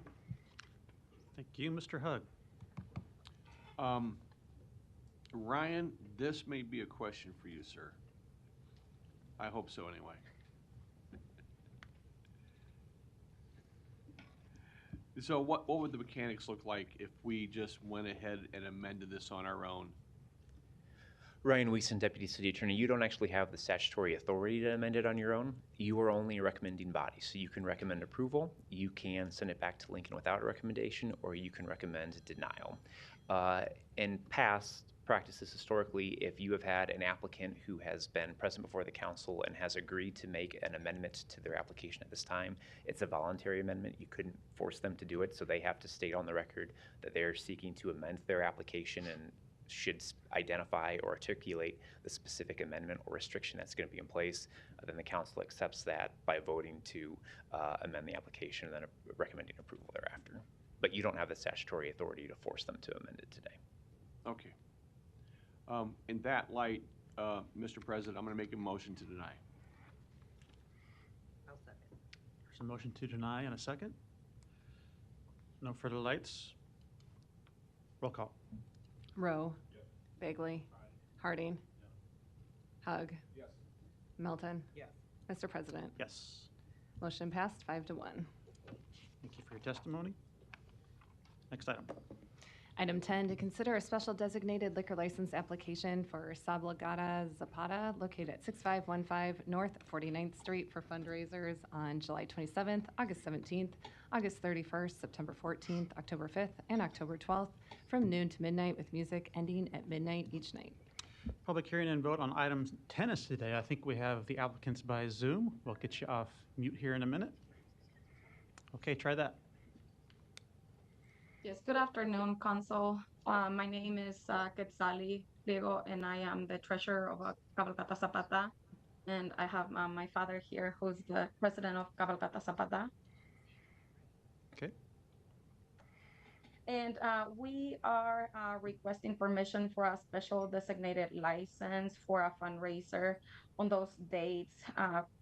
Thank you, Mr. Hug. Ryan, this may be a question for you, sir. I hope so, anyway. So what would the mechanics look like if we just went ahead and amended this on our own? Ryan Weason, Deputy City Attorney, you don't actually have the statutory authority to amend it on your own. You are only a recommending body, so you can recommend approval, you can send it back to Lincoln without a recommendation, or you can recommend denial. In past practices historically, if you have had an applicant who has been present before the council and has agreed to make an amendment to their application at this time, it's a voluntary amendment. You couldn't force them to do it, so they have to state on the record that they're seeking to amend their application and should identify or articulate the specific amendment or restriction that's going to be in place. Then the council accepts that by voting to amend the application and then recommending approval thereafter. But you don't have the statutory authority to force them to amend it today. Okay. In that light, Mr. President, I'm going to make a motion to deny. I'll second. There's a motion to deny and a second. No further lights. Roll call. Rowe. Bagley. Harding. Hug. Yes. Melton. Yes. Mr. President. Yes. Motion passed 5-1. Thank you for your testimony. Next item. Item 10, to consider a special designated liquor license application for Sablagata Zapata located at 6515 North 49th Street for fundraisers on July 27th, August 17th, August 31st, September 14th, October 5th, and October 12th from noon to midnight with music ending at midnight each night. Public hearing and vote on item 10 is today. I think we have the applicants by Zoom. We'll get you off mute here in a minute. Okay, try that. Yes, good afternoon, Council. My name is Quetzali Diego, and I am the treasurer of Cabalgata Zapata. And I have my father here, who's the president of Cabalgata Zapata. Okay. And we are requesting permission for a special designated license for a fundraiser on those dates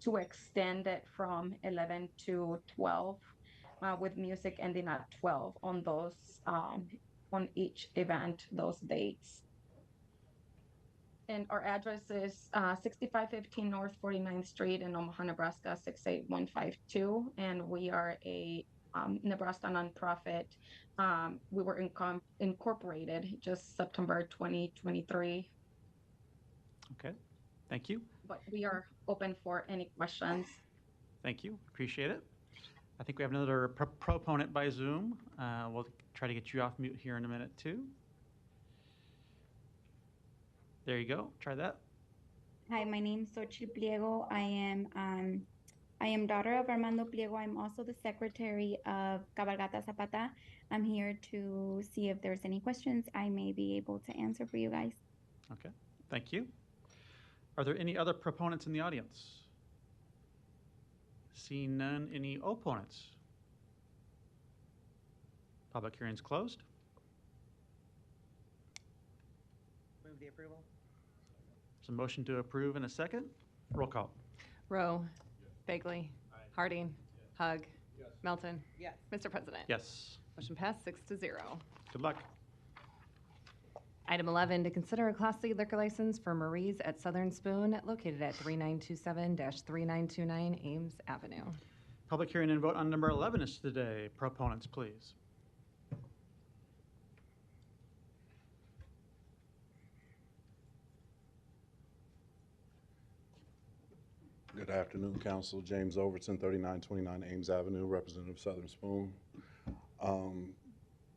to extend it from 11 to 12. With music ending at 12 on those on each event, those dates. And our address is 6515 North 49th Street in Omaha, Nebraska 68152, and we are a Nebraska nonprofit. We were incorporated just September 2023. Okay, thank you. But we are open for any questions. Thank you, appreciate it. I think we have another proponent by Zoom. We'll try to get you off mute here in a minute too. There you go, try that. Hi, my name is Xochitl Pliego. I am daughter of Armando Pliego. I'm also the secretary of Cabalgata Zapata. I'm here to see if there's any questions I may be able to answer for you guys. Okay, thank you. Are there any other proponents in the audience? Seeing none, any opponents? Public hearing's closed. Move the approval. There's a motion to approve in a second. Roll call. Rowe. Bagley. Harding. Hug. Melton. Yes. Mr. President. Yes. Motion passed 6-0. Good luck. Item 11, to consider a Class C liquor license for Marie's at Southern Spoon located at 3927-3929 Ames Avenue. Public hearing and vote on number 11 is today. Proponents, please. Good afternoon, Council. James Overton, 3929 Ames Avenue, Representative Southern Spoon.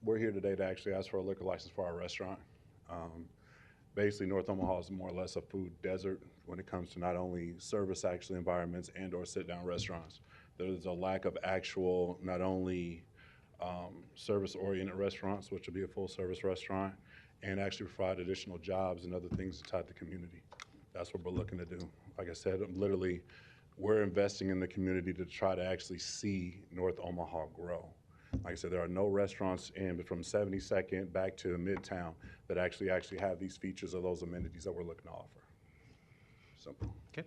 We're here today to actually ask for a liquor license for our restaurant. Basically, North Omaha is more or less a food desert when it comes to not only service actually environments and or sit-down restaurants. There's a lack of actual, not only service-oriented restaurants, which will be a full-service restaurant, and actually provide additional jobs and other things to tie the community. That's what we're looking to do. Like I said, literally, we're investing in the community to try to actually see North Omaha grow. Like I said, there are no restaurants from 72nd back to Midtown that actually have these features or those amenities that we're looking to offer. Simple. Okay,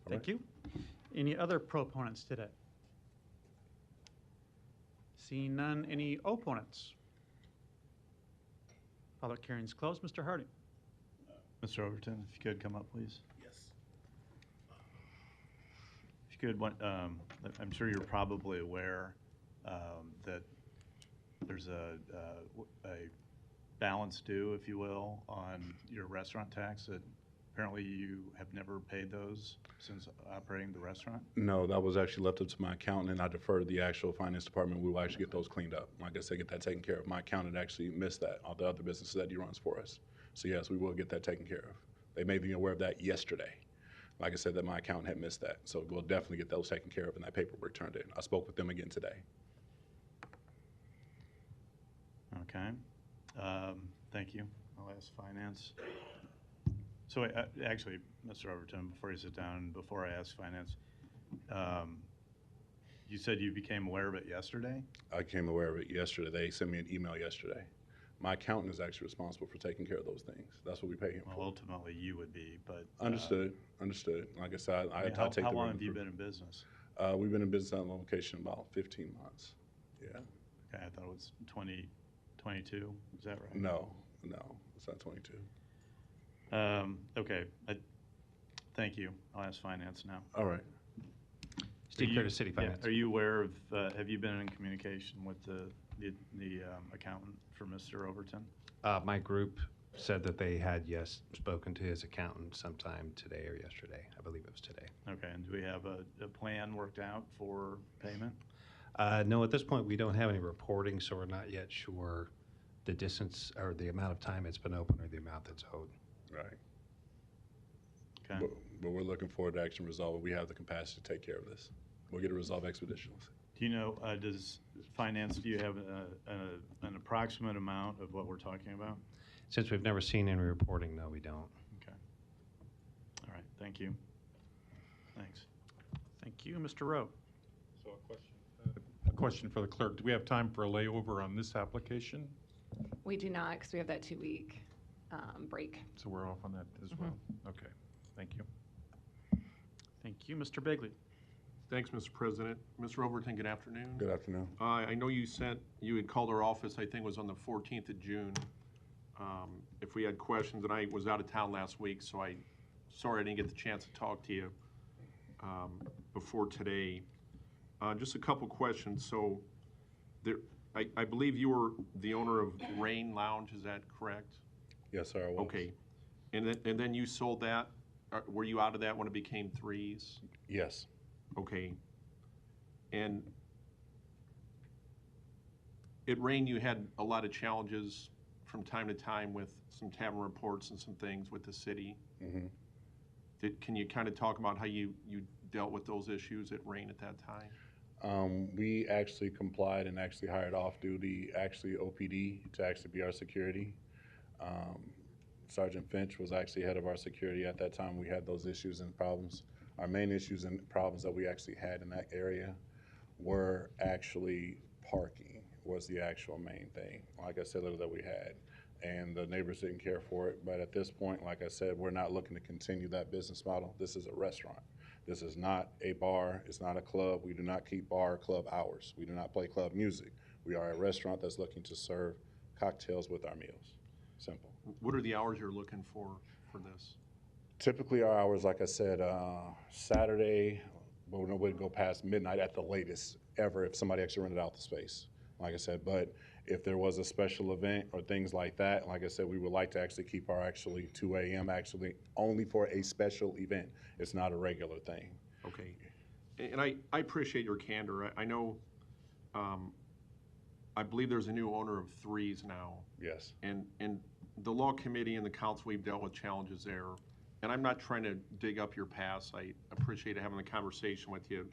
thank you. Any other proponents today? Seeing none, any opponents? Public hearing's closed. Mr. Harding. Mr. Overton, if you could come up, please. Yes. If you could, I'm sure you're probably aware that there's a balance due, if you will, on your restaurant tax that apparently you have never paid those since operating the restaurant? No, that was actually left up to my accountant, and I deferred the actual finance department. We will actually get those cleaned up. Like I said, get that taken care of. My accountant actually missed that, all the other businesses that he runs for us. So yes, we will get that taken care of. They made me aware of that yesterday. Like I said, that my accountant had missed that. So we'll definitely get those taken care of and that paperwork turned in. I spoke with them again today. Okay. Thank you. I'll ask finance. So actually, Mr. Overton, before you sit down, before I ask finance, you said you became aware of it yesterday? I became aware of it yesterday. They sent me an email yesterday. My accountant is actually responsible for taking care of those things. That's what we pay him for. Ultimately, you would be, but... Understood. Understood. Like I said, I take the... How long have you been in business? We've been in business on location about 15 months. Yeah. Okay, I thought it was 2022. Is that right? No, it's not 22. Okay. Thank you. I'll ask finance now. All right. Steve Curtis, City Finance. Yeah, are you aware of, have you been in communication with the accountant for Mr. Overton? My group said that they had, yes, spoken to his accountant sometime today or yesterday. I believe it was today. Okay, and do we have a plan worked out for payment? No, at this point, we don't have any reporting, so we're not yet sure the distance or the amount of time it's been open or the amount that's owed. Right. Okay. But we're looking forward to actually resolve it. We have the capacity to take care of this. We'll get it resolved expeditiously. Do you know, does finance, do you have an approximate amount of what we're talking about? Since we've never seen any reporting, no, we don't. Okay. All right, thank you. Thanks. Thank you. Mr. Rowe. So a question for the clerk. Do we have time for a layover on this application? We do not, because we have that 2-week break. So we're off on that as well. Okay, thank you. Thank you. Mr. Bigley. Thanks, Mr. President. Mr. Overton, good afternoon. Good afternoon. I know you had called our office, I think it was on the 14th of June. If we had questions, and I was out of town last week, so sorry I didn't get the chance to talk to you before today. Just a couple questions. So I believe you were the owner of Rain Lounge, is that correct? Yes, sir, I was. Okay. And then you sold that? Were you out of that when it became Threes? Yes. Okay. And at Rain, you had a lot of challenges from time to time with some tavern reports and some things with the city. Mm-hmm. Can you kind of talk about how you dealt with those issues at Rain at that time? We actually complied and actually hired off-duty, OPD to actually be our security. Sergeant Finch was actually head of our security at that time. We had those issues and problems. Our main issues and problems that we actually had in that area were actually parking was the actual main thing, like I said, that we had. And the neighbors didn't care for it. But at this point, like I said, we're not looking to continue that business model. This is a restaurant. This is not a bar. It's not a club. We do not keep bar or club hours. We do not play club music. We are a restaurant that's looking to serve cocktails with our meals. Simple. What are the hours you're looking for this? Typically, our hours, like I said, Saturday, but we wouldn't go past midnight at the latest ever if somebody actually rented out the space, like I said. But if there was a special event or things like that, like I said, we would like to actually keep our 2 a.m. actually only for a special event. It's not a regular thing. Okay. And I appreciate your candor. I know, I believe there's a new owner of Threes now. Yes. And the law committee and the council, we've dealt with challenges there. And I'm not trying to dig up your past. I appreciate having the conversation with you.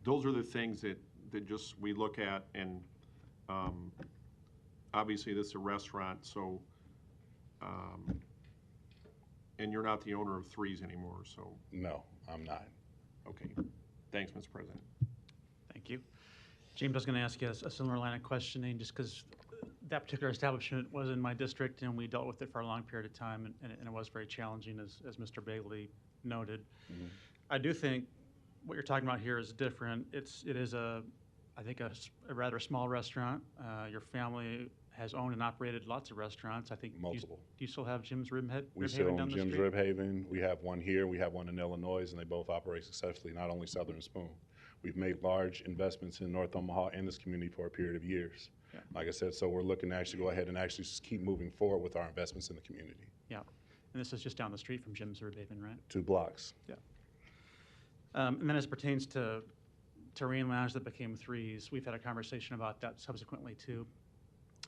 Those are the things that just we look at, and obviously this is a restaurant, so and you're not the owner of Threes anymore, so. No, I'm not. Okay. Thanks, Mr. President. Thank you. James, I was going to ask you a similar line of questioning, just because that particular establishment was in my district, and we dealt with it for a long period of time, and it was very challenging, as Mr. Bailey noted. Mm-hmm. I do think what you're talking about here is different. It is I think a rather small restaurant. Your family has owned and operated lots of restaurants. I think multiple. Do you still have Jim's Rib We Haven still down own the Jim's street? Rib Haven. We have one here. We have one in Illinois, and they both operate successfully. Not only Southern Spoon. We've made large investments in North Omaha and this community for a period of years. Yeah. Like I said, so we're looking to actually go ahead and actually just keep moving forward with our investments in the community. Yeah, and this is just down the street from Jim's Rib Haven, right? 2 blocks. Yeah. And then as pertains to Terrain Lounge that became Threes, we've had a conversation about that subsequently too.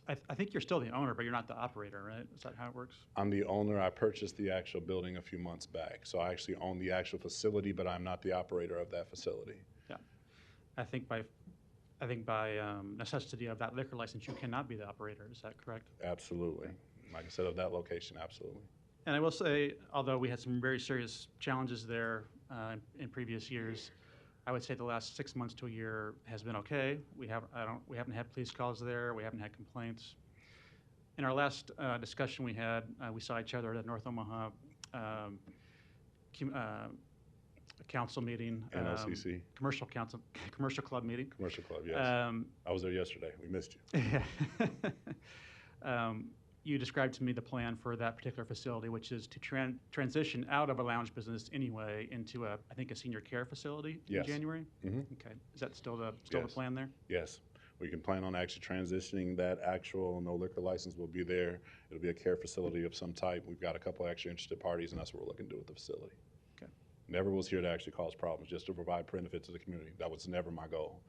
I think you're still the owner, but you're not the operator, right? Is that how it works? I'm the owner. I purchased the actual building a few months back. So I actually own the actual facility, but I'm not the operator of that facility. Yeah. I think by necessity of that liquor license, you cannot be the operator. Is that correct? Absolutely. Like I said, of that location, absolutely. And I will say, although we had some very serious challenges there in previous years, I would say the last 6 months to a year has been okay. We haven't had police calls there. We haven't had complaints. In our last discussion we had, we saw each other at North Omaha council meeting. NLCC. Commercial club meeting. Commercial club, yes. I was there yesterday. We missed you. You described to me the plan for that particular facility, which is to transition out of a lounge business anyway into I think a senior care facility Yes. in January? Mm-hmm. Okay. Is that still the Yes. plan there? Yes. We can plan on actually transitioning that actual no liquor license will be there. It'll be a care facility of some type. We've got a couple actually interested parties, and that's what we're looking to do with the facility. Okay. Never was here to actually cause problems, just to provide benefit to the community. That was never my goal.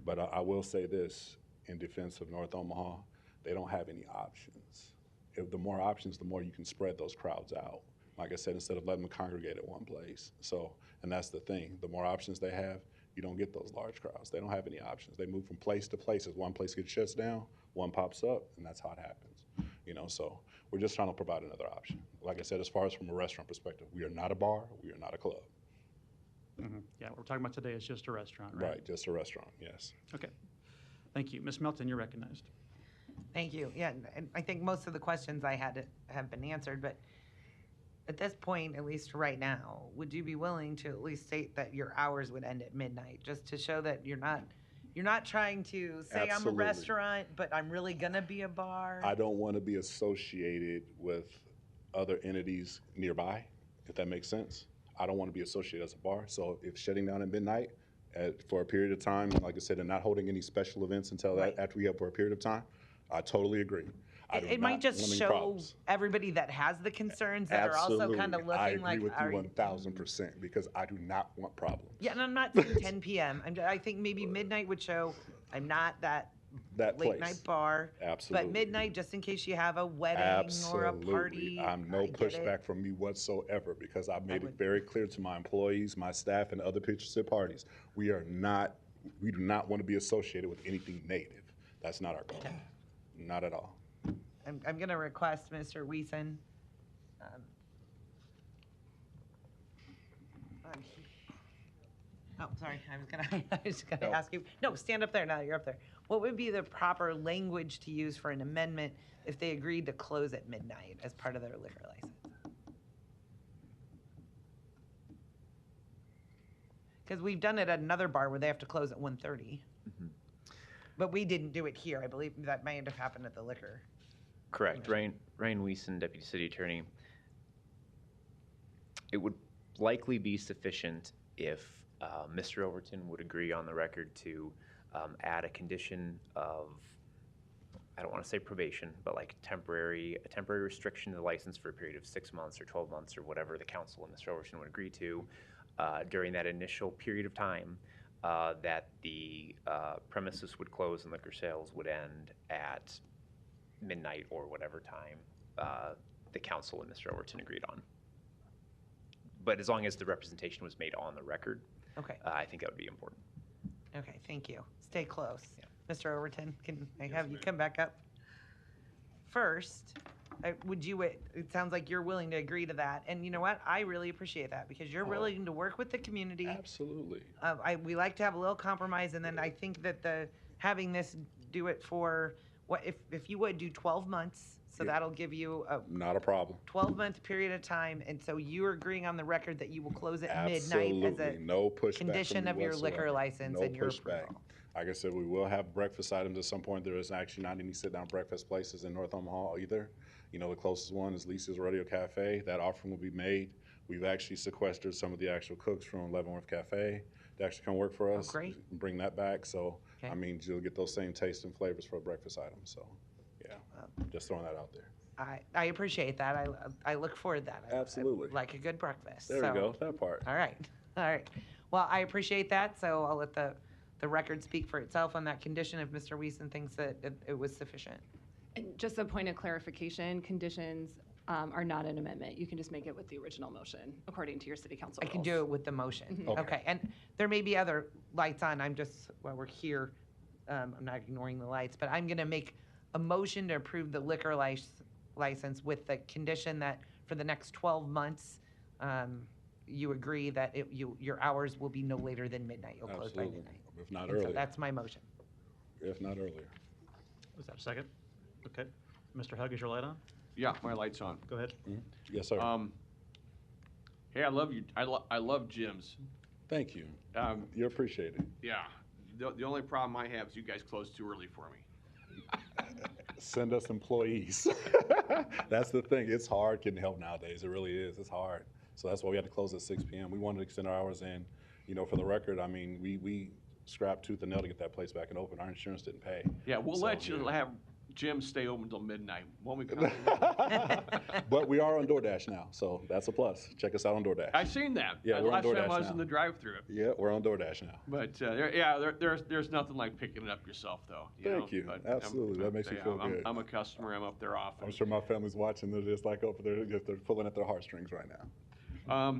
But I will say this in defense of North Omaha, they don't have any options. If the more options, the more you can spread those crowds out. Like I said, instead of letting them congregate at one place. So, and that's the thing. The more options they have, you don't get those large crowds. They don't have any options. They move from place to place. As one place gets shut down, one pops up, and that's how it happens. So we're just trying to provide another option. Like I said, as far as from a restaurant perspective, we are not a bar. We are not a club. Mm-hmm. Yeah, what we're talking about today is just a restaurant, right? Right, just a restaurant, yes. Okay. Thank you. Ms. Melton, you're recognized. Thank you. Yeah, and I think most of the questions I had have been answered, but at this point, at least right now, would you be willing to at least state that your hours would end at midnight, just to show that you're not trying to say Absolutely. I'm a restaurant, but I'm really gonna be a bar? I don't want to be associated with other entities nearby, if that makes sense. I don't want to be associated as a bar. So if shutting down at midnight for a period of time, like I said, and not holding any special events until after we have for a period of time, I totally agree. It might just show everybody that has the concerns that Absolutely. are also kind of looking I agree like, with are you you? 1000% because I do not want problems. Yeah, and I'm not saying 10 p.m. I think maybe midnight would show I'm not that late place. night bar. Absolutely. But midnight, just in case you have a wedding or a party. No I get pushback it. from me whatsoever because I made it very clear to my employees, my staff, and other interested parties. We do not want to be associated with anything negative. That's not our goal. Okay. Not at all. I'm going to request Mr. Weeson. Oh, sorry. I was gonna ask you. No, stand up there now that you're up there. What would be the proper language to use for an amendment if they agreed to close at midnight as part of their liquor license? Because we've done it at another bar where they have to close at 1:30. But we didn't do it here. I believe that may have happened at the liquor. Correct. Ryan Weeson, Deputy City Attorney. It would likely be sufficient if Mr. Overton would agree on the record to add a condition of, I don't want to say probation, but like a temporary restriction to the license for a period of 6 months or 12 months or whatever the council and Mr. Overton would agree to during that initial period of time, that the premises would close and liquor sales would end at midnight or whatever time the council and Mr. Overton agreed on. But as long as the representation was made on the record, Okay. I think that would be important. Okay, thank you. Stay close. Mr. Overton, can I have you come back up? First, it sounds like you're willing to agree to that. And you know what? I really appreciate that because you're willing to work with the community. Absolutely. We like to have a little compromise, and then I think that having this do it for, if you would do 12 months, so that'll give you a Not a problem. 12-month period of time, and so you're agreeing on the record that you will close at midnight as a no pushback condition from of me your liquor whatsoever. license No and your pushback. approval. Like I said, we will have breakfast items at some point. There is actually not any sit-down breakfast places in North Omaha either. You know, the closest one is Lisa's Rodeo Cafe. That offering will be made. We've actually sequestered some of the actual cooks from Leavenworth Cafe to actually come work for us. Great. And bring that back. So, Okay. I mean, you'll get those same tastes and flavors for a breakfast item. So, yeah, just throwing that out there. I appreciate that. I look forward to that. Absolutely. I like a good breakfast. There so. we go, that part. All right. Well, I appreciate that, so I'll let the record speak for itself on that condition if Mr. Weeson thinks that it was sufficient. And just a point of clarification, conditions are not an amendment. You can just make it with the original motion, according to your city council I rules. can do it with the motion. Mhm. Okay, and there may be other lights on. While we're here, I'm not ignoring the lights, but I'm going to make a motion to approve the liquor license with the condition that for the next 12 months, you agree that your hours will be no later than midnight. You'll close by Absolutely. midnight. If not And so earlier. that's my motion. If not earlier. Was that a second? Okay. Mr. Hug, is your light on? Yeah, my light's on. Go ahead. Yes, sir. Hey, I love you. I love gyms. Thank you. You appreciate it. Yeah. The only problem I have is you guys close too early for me. Send us employees. That's the thing. It's hard getting help nowadays. It really is. It's hard. So that's why we had to close at 6 p.m. We wanted to extend our hours in. You know, for the record, I mean, we scrapped tooth and nail to get that place back and open. Our insurance didn't pay. Yeah, we'll So, let you yeah. have gyms stay open until midnight. Won't we come? But we are on DoorDash now, so that's a plus. Check us out on DoorDash. I've seen that. Yeah, we're on last time DoorDash I was now. in the drive-through. Yeah, we're on DoorDash now. But there's nothing like picking it up yourself, though. Thank you. But Absolutely. That makes me feel good. I'm a customer. I'm up there often. I'm sure my family's watching. They're just like over there, they're pulling at their heartstrings right now.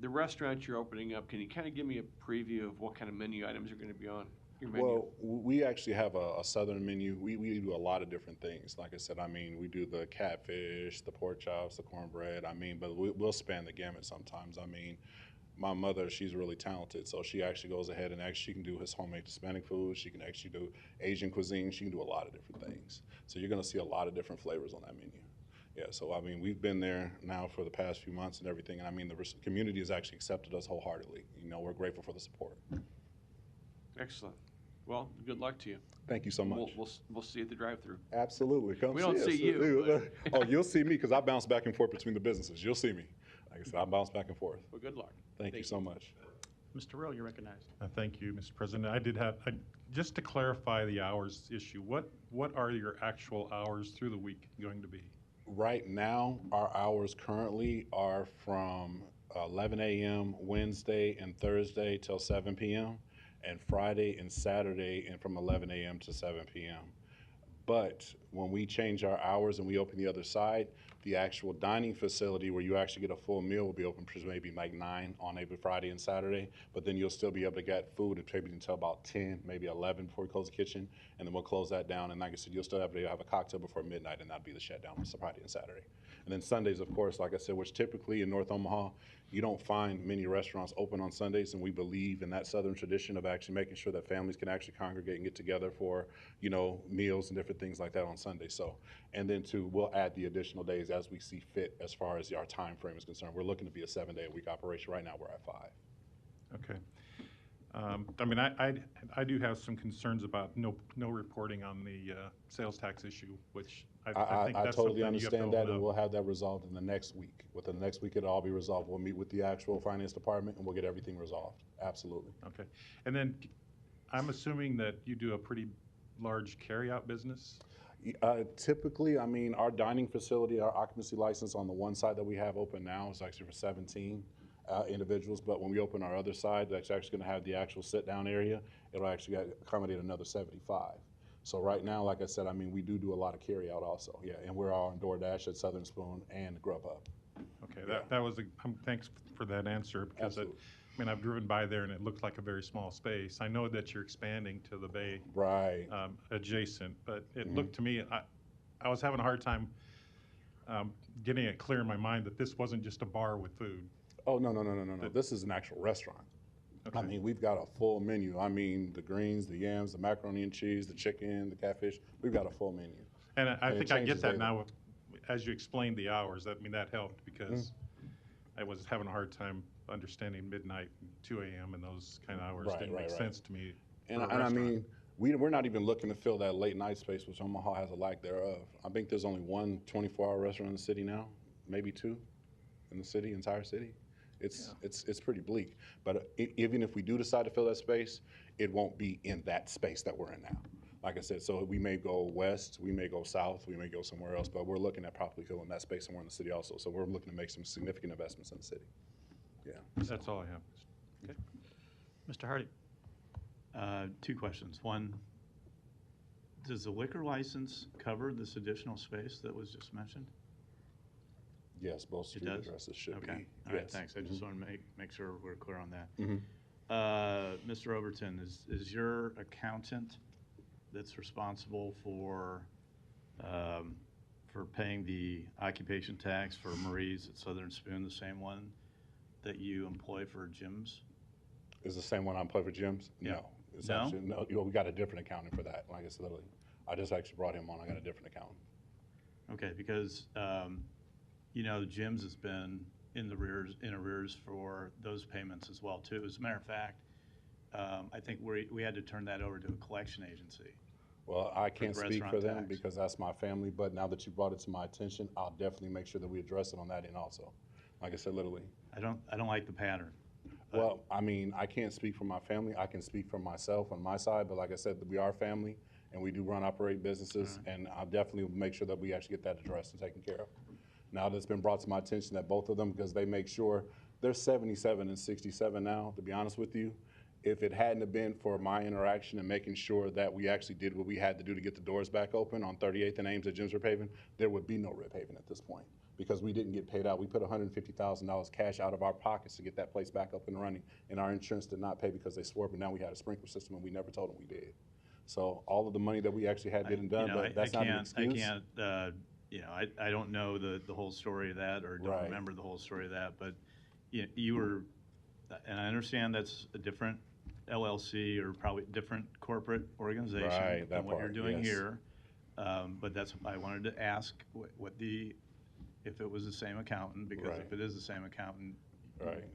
The restaurant you're opening up, can you kind of give me a preview of what kind of menu items are going to be on your menu? Well, we actually have a southern menu. We do a lot of different things. Like I said, I mean, we do the catfish, the pork chops, the cornbread. I mean, but we'll span the gamut sometimes. I mean, my mother, she's really talented, so she actually goes ahead and she can do his homemade Hispanic food. She can actually do Asian cuisine. She can do a lot of different things. So you're going to see a lot of different flavors on that menu. Yeah, so I mean, we've been there now for the past few months and everything, and I mean, the community has actually accepted us wholeheartedly. You know, we're grateful for the support. Excellent. Well, good luck to you. Thank you so much. We'll see you at the drive-through. Absolutely. Come We see don't us. see you, Oh, you'll see me because I bounce back and forth between the businesses. You'll see me. Like I said, I bounce back and forth. Well, good luck. Thank you so much. Mr. Rowe, you're recognized. Thank you, Mr. President. I did have, just to clarify the hours issue, what are your actual hours through the week going to be? Right now, our hours currently are from 11 a.m. Wednesday and Thursday till 7 p.m. and Friday and Saturday and from 11 a.m. to 7 p.m. But when we change our hours and we open the other side, the actual dining facility where you actually get a full meal will be open maybe like 9 on every Friday and Saturday, but then you'll still be able to get food maybe until about 10, maybe 11 before we close the kitchen, and then we'll close that down. And like I said, you'll still have to have a cocktail before midnight, and that'll be the shutdown on Friday and Saturday. And then Sundays, of course, like I said, which typically in North Omaha, you don't find many restaurants open on Sundays, and we believe in that Southern tradition of actually making sure that families can actually congregate and get together for, you know, meals and different things like that on Sunday. So, and then two, we'll add the additional days as we see fit as far as our time frame is concerned. We're looking to be a 7-day-a-week operation. Right now, we're at 5. Okay. I mean, I do have some concerns about no reporting on the sales tax issue, which I think I that's totally something you have to understand that, open and up. we'll have that resolved in the next week. Within the next week, it'll all be resolved. We'll meet with the actual finance department, and we'll get everything resolved. Absolutely. Okay. And then I'm assuming that you do a pretty large carryout business? Typically, I mean, our dining facility, our occupancy license on the one side that we have open now is actually for 17 individuals, but when we open our other side, that's actually going to have the actual sit-down area. It'll actually accommodate another 75. So right now, like I said, I mean, we do a lot of carry-out also, yeah, and we're all on DoorDash at Southern Spoon and Grubhub. Okay, that was thanks for that answer, because I mean, I've driven by there and it looked like a very small space. I know that you're expanding to the bay, right, adjacent, but it looked to me, I was having a hard time getting it clear in my mind that this wasn't just a bar with food. Oh, no. This is an actual restaurant. Okay. I mean, we've got a full menu. I mean, the greens, the yams, the macaroni and cheese, the chicken, the catfish. We've got a full menu. And I think I get that daily. now, as you explained the hours. I mean, that helped, because I was having a hard time understanding midnight, 2 a.m. and those kind of hours didn't make sense to me. And I mean, we're not even looking to fill that late night space, which Omaha has a lack thereof. I think there's only one 24-hour restaurant in the city now, maybe 2 in the entire city. It's pretty bleak. But even if we do decide to fill that space, it won't be in that space that we're in now. Like I said, so we may go west, we may go south, we may go somewhere else, but we're looking at probably filling that space somewhere in the city also. So we're looking to make some significant investments in the city. Yeah. That's all I have. Okay. Mr. Hardy. 2 questions. One, does the liquor license cover this additional space that was just mentioned? Yes, both street addresses should be. Okay. All right, thanks. I just want to make sure we're clear on that. Mr. Overton, is your accountant that's responsible for paying the occupation tax for Marie's at Southern Spoon the same one that you employ for Jim's? Is the same one I employ for Jim's? Yeah. No. It's No? actually, no. We got a different accountant for that. Like I said, literally, I just actually brought him on. I got a different accountant. Okay, because you know, Jim's has been in arrears for those payments as well too. As a matter of fact, I think we had to turn that over to a collection agency. Well, I can't speak for them tax. because that's my family, but now that you brought it to my attention, I'll definitely make sure that we address it on that end also. Like I said, literally. I don't like the pattern. Well, I mean, I can't speak for my family. I can speak for myself on my side, but like I said, we are family and we do operate businesses, and I'll definitely make sure that we actually get that addressed and taken care of. Now that it's been brought to my attention that both of them, because they make sure they're 77 and 67 now, to be honest with you. If it hadn't have been for my interaction and making sure that we actually did what we had to do to get the doors back open on 38th and Ames at Jim's Rip Haven, there would be no Rip Haven at this point, because we didn't get paid out. We put $150,000 cash out of our pockets to get that place back up and running, and our insurance did not pay because they swore, but now we had a sprinkler system and we never told them we did. So all of the money that we actually had didn't done, but that's not an excuse. I don't know the whole story of that, or don't remember the whole story of that, but you were, and I understand that's a different LLC or probably different corporate organization than what you're doing here. But that's, I wanted to ask if it was the same accountant, because if it is the same accountant.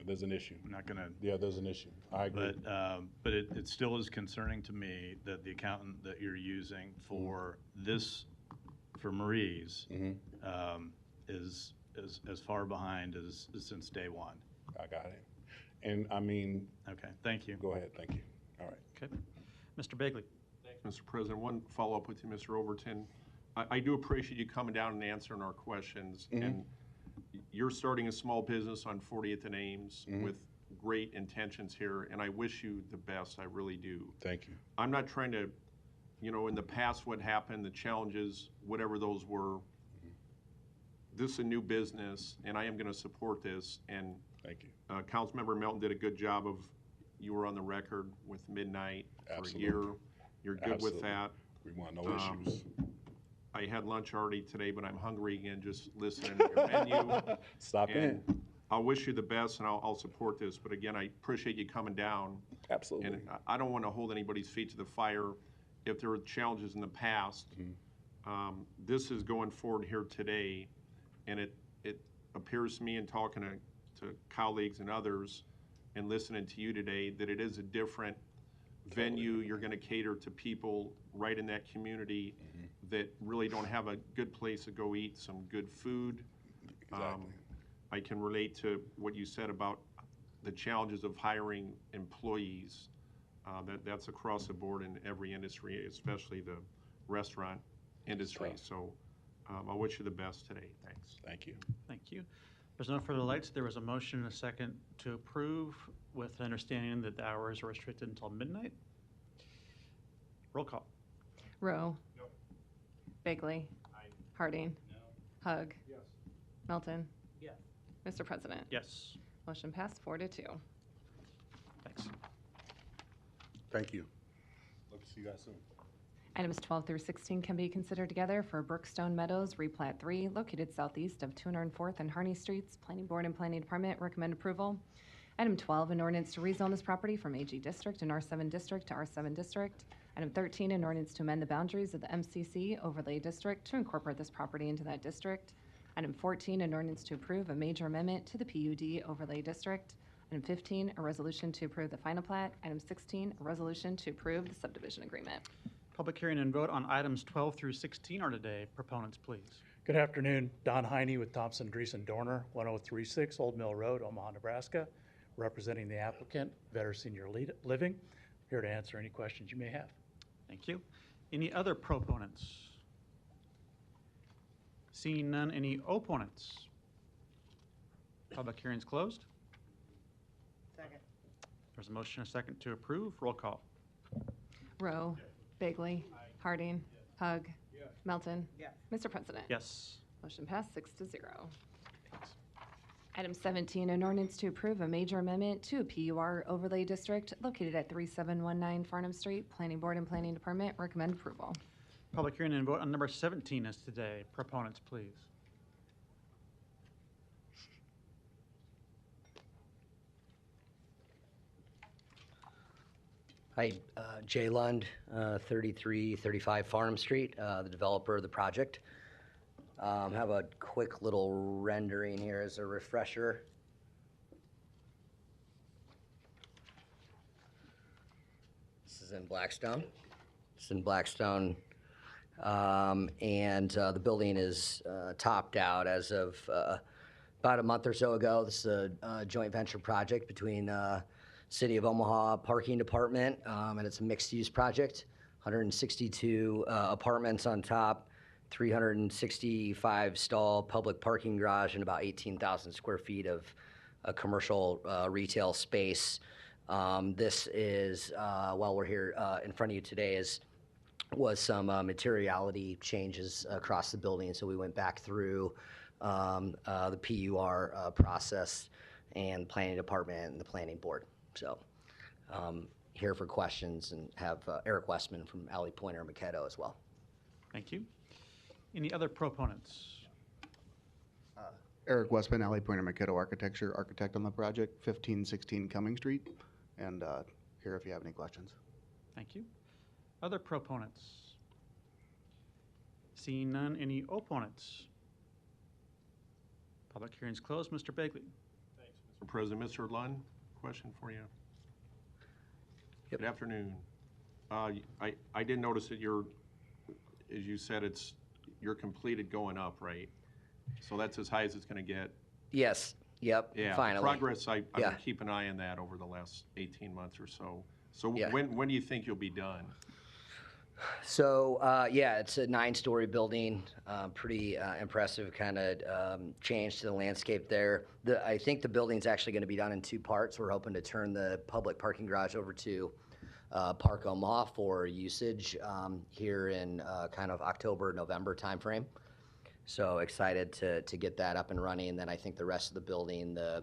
There's an issue. I'm not gonna. Yeah, there's an issue. I agree. But it still is concerning to me that the accountant that you're using for this, for Marie's, is as far behind as since day one. I got it. And I mean. Okay, thank you. Go ahead, thank you. All right. Okay. Mr. Bagley. Thanks, Mr. President. One follow-up with you, Mr. Overton. I do appreciate you coming down and answering our questions. And you're starting a small business on 40th and Ames with great intentions here, and I wish you the best. I really do. Thank you. I'm not trying to, in the past what happened, the challenges, whatever those were, this is a new business, and I am going to support this. And thank you. Councilmember Melton did a good job of, you were on the record with midnight for a year. You're good with that. We want no issues. I had lunch already today, but I'm hungry again just listening to your menu. Stop in. I'll wish you the best, and I'll support this. But again, I appreciate you coming down. Absolutely. And I don't want to hold anybody's feet to the fire. If there were challenges in the past, This is going forward here today, and it appears to me in talking to colleagues and others and listening to you today that it is a different venue. You're going to cater to people right in that community that really don't have a good place to go eat some good food. Exactly. I can relate to what you said about the challenges of hiring employees. That's across the board in every industry, especially the restaurant industry. So I wish you the best today. Thanks. Thank you. Thank you. There's no further lights. There was a motion and a second to approve with the understanding that the hours are restricted until midnight. Roll call. Rowe. Bagley. Harding. Hug. Yes. Melton. Yes. Mr. President. Yes. Motion passed 4-2. Thanks. Thank you. Look to see you guys soon. Items 12 through 16 can be considered together for Brookstone Meadows Replat 3, located southeast of 204th and Harney Streets. Planning Board and Planning Department recommend approval. Item 12, an ordinance to rezone this property from AG District and R7 District to R7 District. Item 13, an ordinance to amend the boundaries of the MCC overlay district to incorporate this property into that district. Item 14, an ordinance to approve a major amendment to the PUD overlay district. Item 15, a resolution to approve the final plat. Item 16, a resolution to approve the subdivision agreement. Public hearing and vote on items 12 through 16 are today. Proponents, please. Good afternoon. Don Heine with Thompson, Dreesen, Dorner, 1036 Old Mill Road, Omaha, Nebraska, representing the applicant, Vetter Senior Living. Here to answer any questions you may have. Thank you. Any other proponents? Seeing none, any opponents? Public hearing is closed. Second. There's a motion and a second to approve. Roll call. Rowe. Bagley. Harding. Hug. Melton. Yes. Mr. President. Yes. Motion passed 6-0. Item 17, an ordinance to approve a major amendment to a PUR overlay district located at 3719 Farnham Street. Planning Board and Planning Department recommend approval. Public hearing and vote on number 17 is today. Proponents, please. Hi, Jay Lund, 3335 Farnham Street, the developer of the project. Have a quick little rendering here as a refresher. This is in Blackstone. It's in Blackstone. And the building is topped out as of about a month or so ago. This is a joint venture project between City of Omaha Parking Department, and it's a mixed-use project. 162 apartments on top, 365 stall public parking garage, and about 18,000 square feet of commercial retail space. This is, while we're here in front of you today, was some materiality changes across the building. So we went back through the PUR process and planning department and the planning board. So here for questions, and have Eric Westman from Alley Pointer Maquetto as well. Thank you. Any other proponents? Eric Westman, Alley Pointer Maquetto Architecture, architect on the project, 1516 Cumming Street, and here if you have any questions. Thank you. Other proponents? Seeing none, any opponents? Public hearing is closed. Mr. Begley. Thanks, Mr. President. Mr. Lund, question for you. Yep. Good afternoon. I did notice that as you said, you're completed going up, right? So that's as high as it's going to get? Yes. Yep. Yeah. Finally. Progress, I'm Yeah. going to keep an eye on that over the last 18 months or so. So Yeah. when do you think you'll be done? So, yeah, it's a 9-story building, pretty impressive kind of change to the landscape there. I think the building's actually going to be done in 2 parts. We're hoping to turn the public parking garage over to Park Omaha for usage here in kind of October, November timeframe. So excited to get that up and running. And then I think the rest of the building, the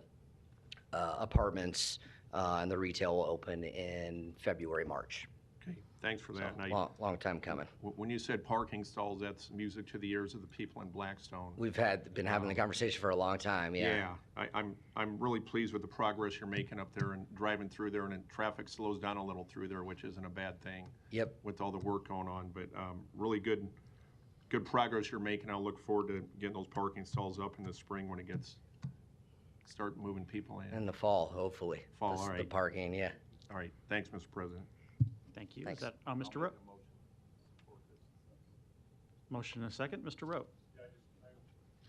apartments and the retail will open in February, March. Okay, thanks for that. So, long time coming. When you said parking stalls, that's music to the ears of the people in Blackstone. We've been having the conversation for a long time. Yeah. I'm really pleased with the progress you're making up there and driving through there, and then traffic slows down a little through there, which isn't a bad thing. Yep. With all the work going on, but really good good progress you're making. I'll look forward to getting those parking stalls up in the spring when it start moving people in. In the fall, hopefully. Fall, The all right. The parking, yeah. All right, thanks, Mr. President. Thank you. Thanks. Is that, Mr. Rowe? Motion and a second, Mr. Rowe.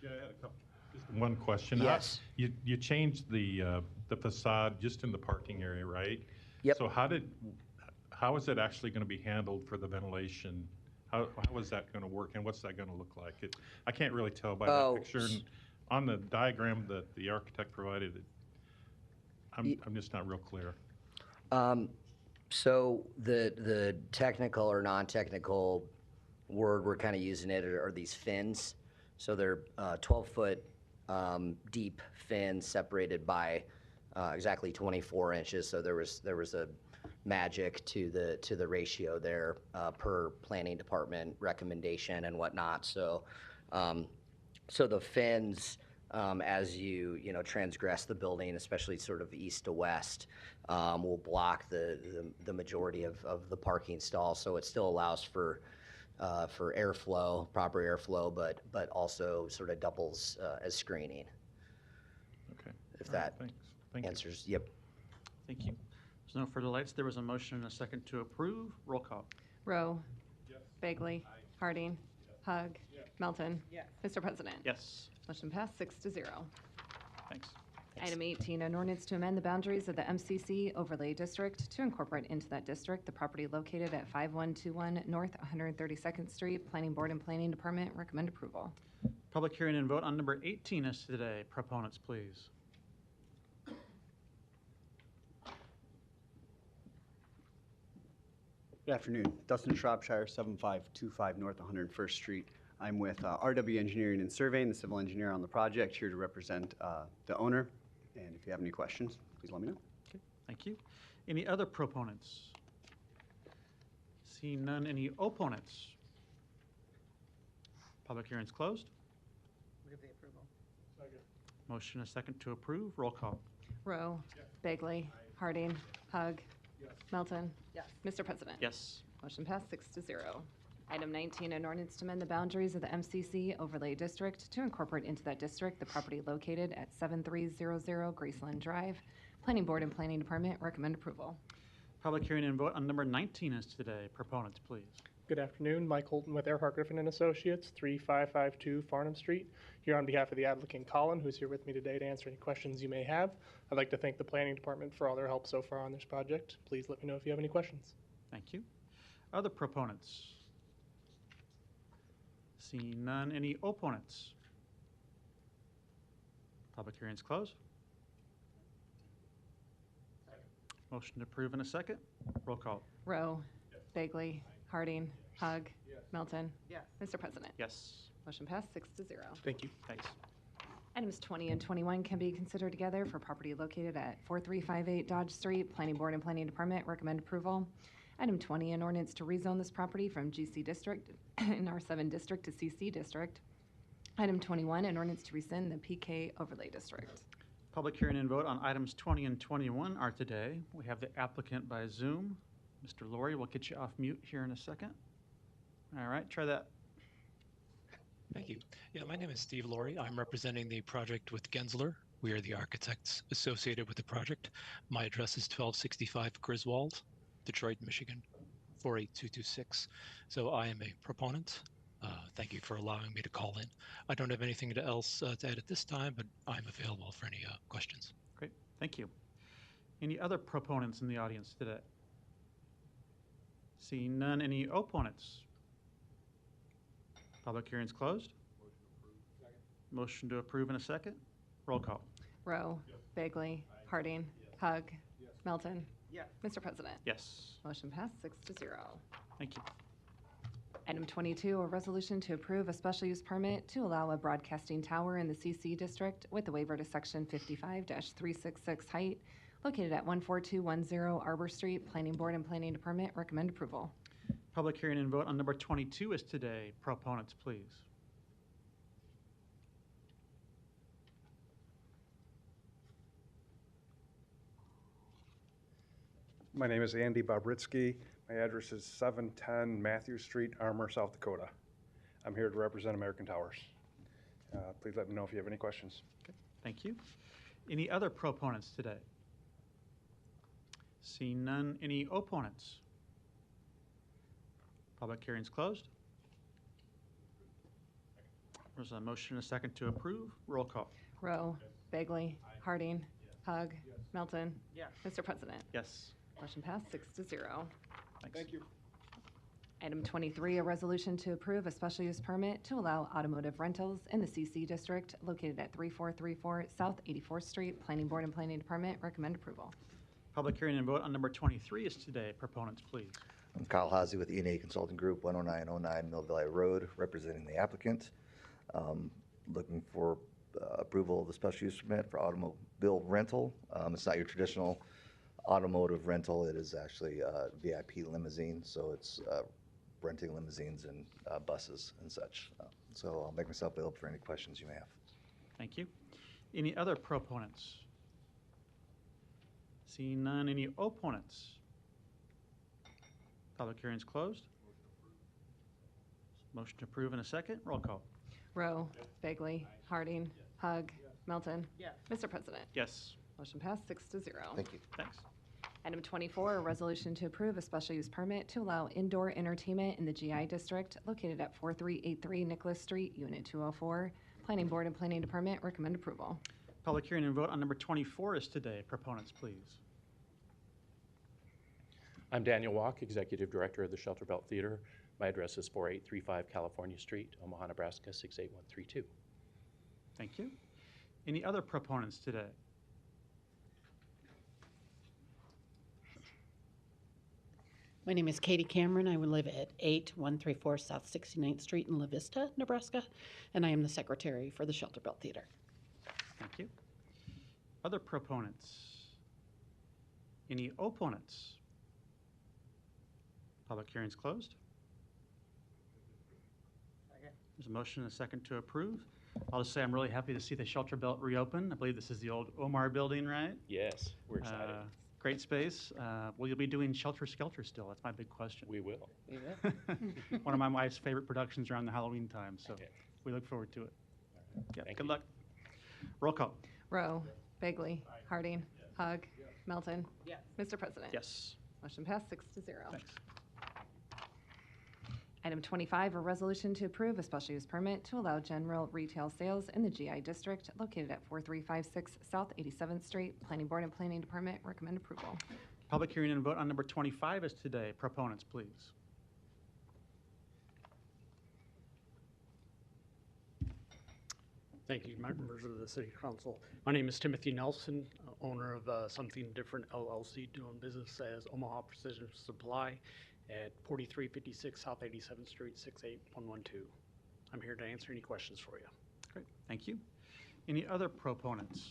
Yeah, I had a couple, just one question. Yes. You changed the facade just in the parking area, right? Yep. So how is it actually going to be handled for the ventilation? How is that going to work, and what's that going to look like? I can't really tell by that picture. And on the diagram that the architect provided, I'm just not real clear. So the technical or non-technical word we're kind of using it are these fins. So they're 12-foot deep fins separated by exactly 24 inches. So there was a magic to the ratio there per planning department recommendation and whatnot. So so the fins, as you transgress the building, especially sort of east to west, will block the majority of the parking stalls. So it still allows for airflow, proper airflow, but also sort of doubles as screening. Okay. If All right, that thanks. Thank you. answers, yep. Thank you. There's no further lights. There was a motion and a second to approve. Roll call. Rowe. Bagley. Harding. Hug. Melton. Mr. President. Yes. Motion passed 6-0. Thanks. Item 18, an ordinance to amend the boundaries of the MCC overlay district to incorporate into that district the property located at 5121 North 132nd Street. Planning Board and Planning Department recommend approval. Public hearing and vote on number 18 is today. Proponents, please. Good afternoon. Dustin Shropshire, 7525 North 101st Street. I'm with RW Engineering and Surveying, the civil engineer on the project, here to represent the owner. And if you have any questions, please let me know. Okay, thank you. Any other proponents? Seeing none, any opponents? Public hearing's closed. Move the approval. Motion and a second to approve. Roll call. Rowe. Bagley. Harding. Hug. Melton. Mr. President. Yes. Motion passed 6-0. Item 19, an ordinance to amend the boundaries of the MCC overlay district to incorporate into that district the property located at 7300 Graceland Drive. Planning Board and Planning Department recommend approval. Public hearing and vote on number 19 is today. Proponents, please. Good afternoon, Mike Holton with Earhart Griffin and Associates, 3552 Farnham Street. Here on behalf of the applicant Colin, who's here with me today to answer any questions you may have. I'd like to thank the planning department for all their help so far on this project. Please let me know if you have any questions. Thank you. Other proponents? Seeing none, any opponents? Public hearing's closed. Motion to approve in a second. Roll call. Rowe. Bagley. Harding. Hug. Melton. Mr. President. Yes. Motion passed 6-0. Thank you. Thanks. Items 20 and 21 can be considered together for property located at 4358 Dodge Street. Planning Board and Planning Department recommend approval. Item 20, an ordinance to rezone this property from GC District in R7 District to CC District. Item 21, an ordinance to rescind the PK Overlay District. Public hearing and vote on items 20 and 21 are today. We have the applicant by Zoom. Mr. Laurie, we'll get you off mute here in a second. All right, try that. Thank you. Yeah, my name is Steve Laurie. I'm representing the project with Gensler. We are the architects associated with the project. My address is 1265 Griswold, Detroit, Michigan, 48226. So I am a proponent. Thank you for allowing me to call in. I don't have anything else to add at this time, but I'm available for any questions. Great, thank you. Any other proponents in the audience today? Seeing none, any opponents? Public hearing's closed. Motion to approve in a second. Roll call. Rowe. Bagley. Harding. Hug. Melton. Mr. President. Yes. Motion passed 6-0. Thank you. Item 22, a resolution to approve a special use permit to allow a broadcasting tower in the CC district with a waiver to section 55-366 height located at 14210 Arbor Street. Planning Board and Planning Department recommend approval. Public hearing and vote on number 22 is today. Proponents, please. My name is Andy Bobritsky. My address is 710 Matthew Street, Armour, South Dakota. I'm here to represent American Towers. Please let me know if you have any questions. Thank you. Any other proponents today? Seeing none, any opponents? Public hearing's closed. There's a motion and a second to approve. Roll call. Rowe, Bagley, Harding, Hug, Melton. Yes. Mr. President. Yes. Motion passed 6-0. Thanks. Thank you. Item 23, a resolution to approve a special use permit to allow automotive rentals in the CC District located at 3434 South 84th Street. Planning Board and Planning Department recommend approval. Public hearing and vote on number 23 is today. Proponents, please. I'm Kyle Hazy with E&A Consulting Group, 10909 Mill Valley Road, representing the applicant. Looking for approval of the special use permit for automobile rental. It's not your traditional automotive rental. It is actually a VIP limousine, so it's renting limousines and buses and such. So I'll make myself available for any questions you may have. Thank you. Any other proponents? Seeing none, any opponents? Public hearing's closed. Motion to approve in a second. Roll call. Rowe, Bagley, Harding, Hug, Melton. Yes. Mr. President. Yes. Motion passed 6-0. Thank you. Thanks. Item 24, a resolution to approve a special use permit to allow indoor entertainment in the GI District located at 4383 Nicholas Street, Unit 204. Planning Board and Planning Department recommend approval. Public hearing and vote on number 24 is today. Proponents, please. I'm Daniel Walk, Executive Director of the Shelter Belt Theater. My address is 4835 California Street, Omaha, Nebraska 68132. Thank you. Any other proponents today? My name is Katie Cameron. I would live at 8134 South 69th Street in La Vista, Nebraska, and I am the secretary for the Shelter Belt Theater. Thank you. Other proponents? Any opponents? Public hearing's closed. There's a motion and a second to approve. I'll just say I'm really happy to see the Shelter Belt reopen. I believe this is the old Omar building, right? Yes, we're excited. Great space. Will you be doing Shelter Skelter still? That's my big question. We will. One of my wife's favorite productions around the Halloween time, so Okay. we look forward to it. Yeah, Thank good you. luck. Roll call. Rowe, Bagley, Harding, Hug, Melton. Yes. Mr. President. Yes. Motion passed 6-0. Thanks. Item 25, a resolution to approve a special use permit to allow general retail sales in the GI District located at 4356 South 87th Street. Planning Board and Planning Department recommend approval. Public hearing and vote on number 25 is today. Proponents, please. Thank you, members of the City Council. My name is Timothy Nelson, owner of Something Different LLC, doing business as Omaha Precision Supply at 4356 South 87th Street, 68112. I'm here to answer any questions for you. Great, thank you. Any other proponents?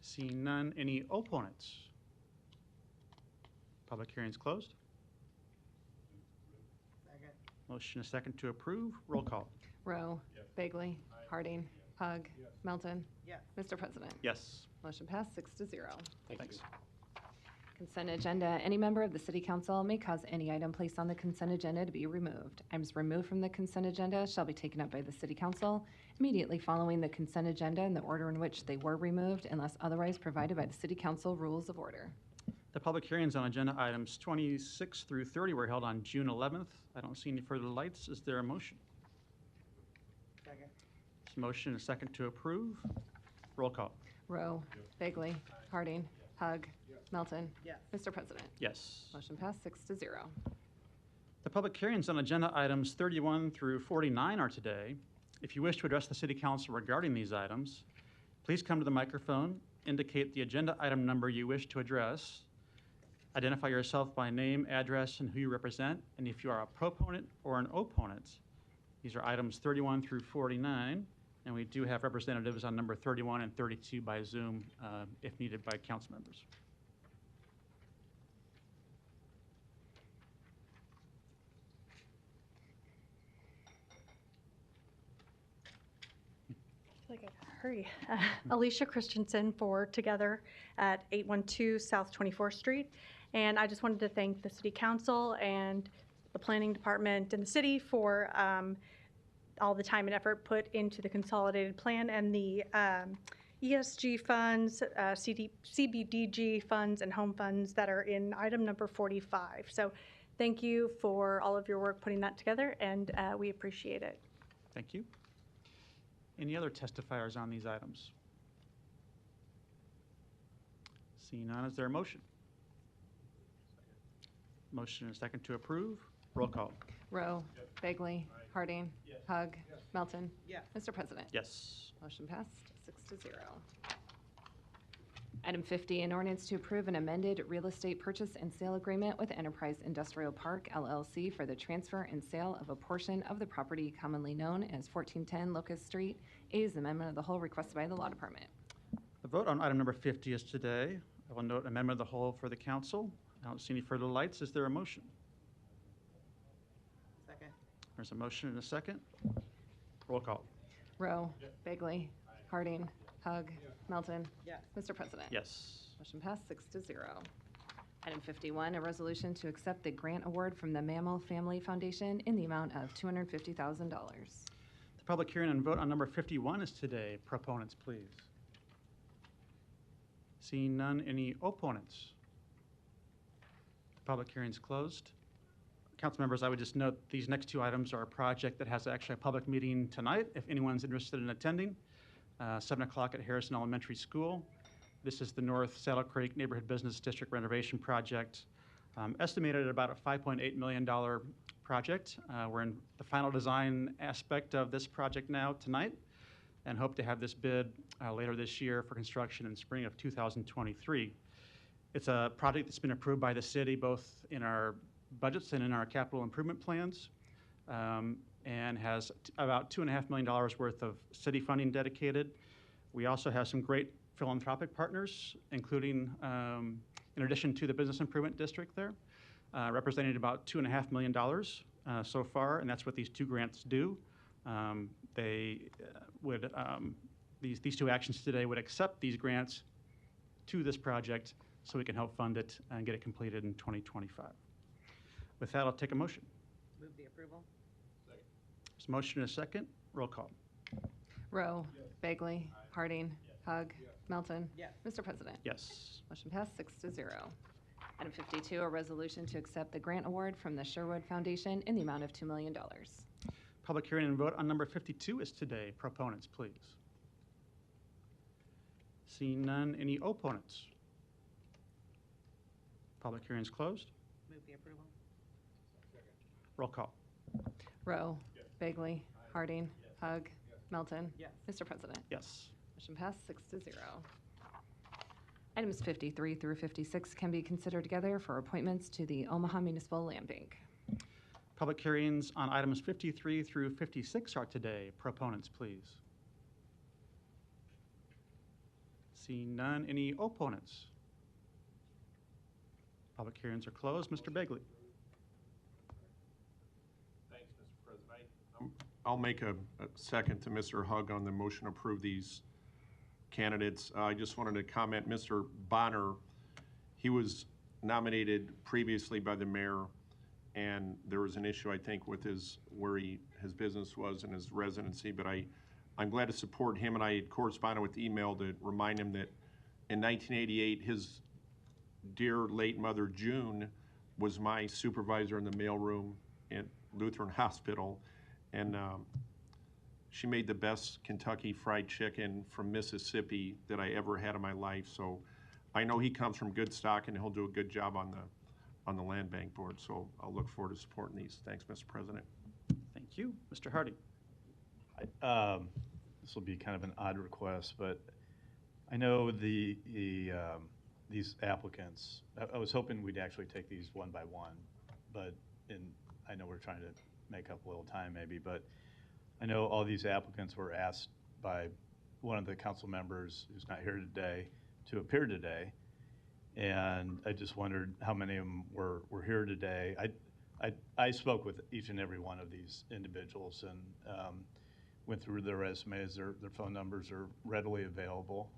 Seeing none, any opponents? Public hearing's closed. Second. Motion a second to approve. Roll call. Rowe, Bagley, Harding, Hug, Melton. Yes. Mr. President. Yes. Motion passed 6-0. Thanks. Consent agenda. Any member of the City Council may cause any item placed on the consent agenda to be removed. Items removed from the consent agenda shall be taken up by the City Council immediately following the consent agenda in the order in which they were removed unless otherwise provided by the City Council Rules of Order. The public hearings on agenda items 26 through 30 were held on June 11th. I don't see any further lights. Is there a motion? Second. There's a motion and a second to approve. Roll call. Rowe, Bagley, Harding, Hug, Melton. Yes. Mr. President. Yes. Motion passed 6-0. The public hearings on agenda items 31 through 49 are today. If you wish to address the City Council regarding these items, please come to the microphone, indicate the agenda item number you wish to address, identify yourself by name, address, and who you represent, and if you are a proponent or an opponent. These are items 31 through 49, and we do have representatives on number 31 and 32 by Zoom if needed by council members. Like a hurry. Alicia Christensen for Together at 812 South 24th Street. And I just wanted to thank the City Council and the planning department and the city for all the time and effort put into the consolidated plan and the ESG funds, CBDG funds, and home funds that are in item number 45. So thank you for all of your work putting that together, and we appreciate it. Thank you. Any other testifiers on these items? Seeing none, is there a motion? Motion and a second to approve. Roll call. Rowe. Bagley. Harding. Hug. Melton. Yes. Mr. President. Yes. Motion passed 6-0. Item 50, an ordinance to approve an amended real estate purchase and sale agreement with Enterprise Industrial Park LLC for the transfer and sale of a portion of the property commonly known as 1410 Locust Street. A is amendment of the whole requested by the Law Department. The vote on item number 50 is today. I will note amendment of the whole for the council. I don't see any further lights. Is there a motion? Second. There's a motion and a second. Roll call. Rowe. Bagley. Harding. Hug. Melton. Yes. Mr. President. Yes. Motion passed 6-0. Item 51, a resolution to accept the grant award from the Mammal Family Foundation in the amount of $250,000. The public hearing and vote on number 51 is today. Proponents, please. Seeing none, any opponents? Public hearing is closed. Council members, I would just note these next two items are a project that has actually a public meeting tonight if anyone's interested in attending. 7 o'clock at Harrison Elementary School. This is the North Saddle Creek Neighborhood Business District renovation project, estimated at about a $5.8 million project. We're in the final design aspect of this project now tonight and hope to have this bid later this year for construction in spring of 2023. It's a project that's been approved by the city both in our budgets and in our capital improvement plans. And has about $2.5 million worth of city funding dedicated. We also have some great philanthropic partners, including, in addition to the Business Improvement District there, representing about $2.5 million so far, and that's what these two grants do. These two actions today would accept these grants to this project so we can help fund it and get it completed in 2025. With that, I'll take a motion. Move the approval. There's a motion and a second. Roll call. Rowe. Bagley. Harding. Hug. Melton. Yes. Mr. President. Yes. Motion passed 6-0. Item 52, a resolution to accept the grant award from the Sherwood Foundation in the amount of $2 million. Public hearing and vote on number 52 is today. Proponents, please. Seeing none, any opponents? Public hearing is closed. Move the approval. Roll call. Rowe. Bagley. Harding. Hug. Melton. Yes. Mr. President. Yes. Motion passed 6-0. Items 53 through 56 can be considered together for appointments to the Omaha Municipal Land Bank. Public hearings on items 53 through 56 are today. Proponents, please. Seeing none, any opponents? Public hearings are closed. Mr. Begley. Thanks, Mr. President. I'll make a second to Mr. Hug on the motion to approve these candidates. I just wanted to comment, Mr. Bonner, he was nominated previously by the mayor, and there was an issue, I think, with his business was and his residency, but I'm glad to support him, and I had corresponded with email to remind him that in 1988, his dear late mother, June, was my supervisor in the mailroom at Lutheran Hospital, and she made the best Kentucky Fried Chicken from Mississippi that I ever had in my life. So I know he comes from good stock, and he'll do a good job on the Land Bank Board. So I'll look forward to supporting these. Thanks, Mr. President. Thank you. Mr. Hardy. This will be kind of an odd request, but I know these applicants, I was hoping we'd actually take these one by one, but I know we're trying to make up a little time maybe, but I know all these applicants were asked by one of the council members who's not here today to appear today, and I just wondered how many of them were here today. I spoke with each and every one of these individuals and went through their resumes. Their phone numbers are readily available.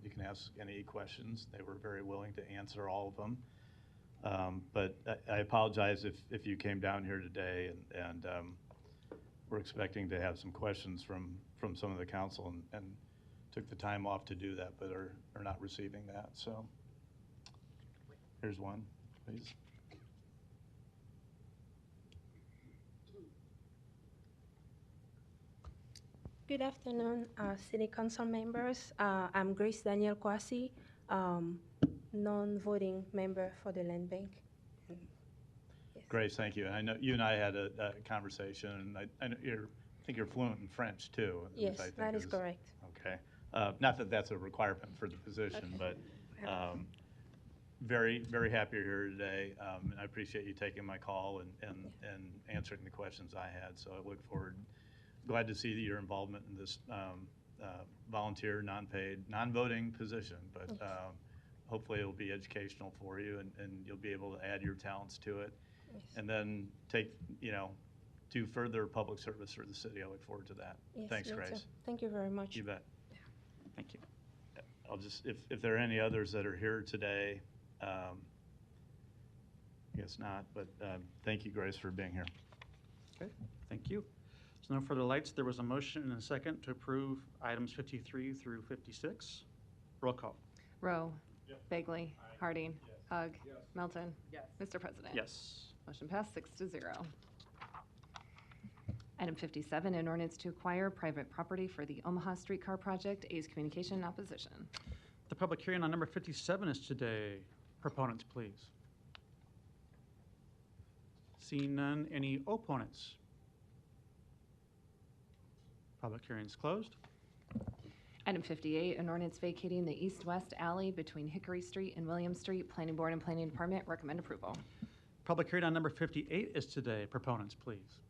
You can ask any questions. They were very willing to answer all of them. But I apologize if you came down here today and we're expecting to have some questions from some of the council and took the time off to do that, but are not receiving that. So here's one, please. Good afternoon, City Council members. I'm Grace Daniel Kwasi, non-voting member for the Land Bank. Grace, thank you. And I know you and I had a conversation, and I think you're fluent in French too. Yes, which I think that is correct. Okay. Not that that's a requirement for the position, but very, very happy you're here today. And I appreciate you taking my call and answering the questions I had. So I look forward. Glad to see your involvement in this volunteer, non-paid, non-voting position, but hopefully it'll be educational for you and you'll be able to add your talents to it. Yes. And then do further public service for the city. I look forward to that. Yes, Thanks, me too. Grace. Thank you very much. You bet. Thank you. I'll just, if there are any others that are here today, I guess not, but thank you, Grace, for being here. Okay, thank you. So no further lights. There was a motion and a second to approve items 53 through 56. Roll call. Rowe. Bagley. Harding. Hug. Melton. Mr. President. Yes. Motion passed 6-0. Item 57, an ordinance to acquire private property for the Omaha Streetcar Project. A's communication in opposition. The public hearing on number 57 is today. Proponents, please. Seeing none, any opponents? Public hearing is closed. Item 58, an ordinance vacating the east-west alley between Hickory Street and William Street. Planning Board and Planning Department recommend approval. Public hearing on number 58 is today. Proponents, please.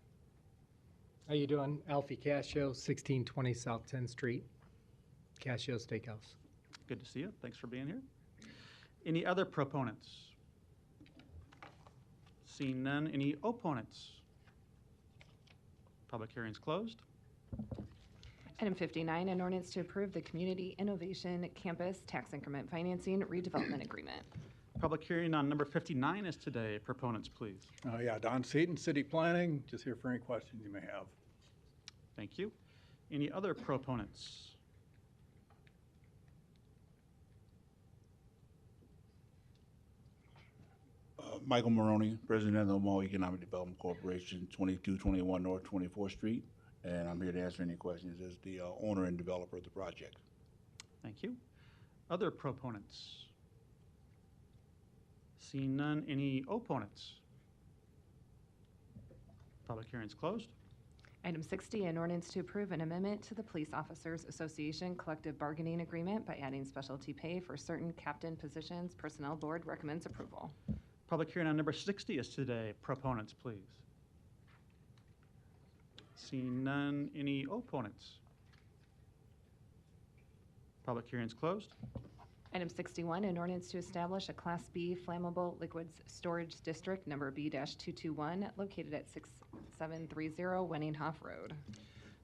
How you doing? Alfie Cascio, 1620 South 10th Street, Cascio Steakhouse. Good to see you. Thanks for being here. Any other proponents? Seeing none, any opponents? Public hearing is closed. Item 59, an ordinance to approve the Community Innovation Campus Tax Increment Financing Redevelopment Agreement. Public hearing on number 59 is today. Proponents, please. Yeah, Don Seaton, City Planning, just here for any questions you may have. Thank you. Any other proponents? Michael Maroney, President of the Omaha Economic Development Corporation, 2221 North 24th Street, and I'm here to answer any questions as the owner and developer of the project. Thank you. Other proponents? Seeing none, any opponents? Public hearing is closed. Item 60, an ordinance to approve an amendment to the Police Officers Association Collective Bargaining Agreement by adding specialty pay for certain captain positions. Personnel Board recommends approval. Public hearing on number 60 is today. Proponents, please. Seeing none, any opponents? Public hearing is closed. Item 61, an ordinance to establish a Class B flammable liquids storage district, number B-221, located at 6730 Wenninghoff Road.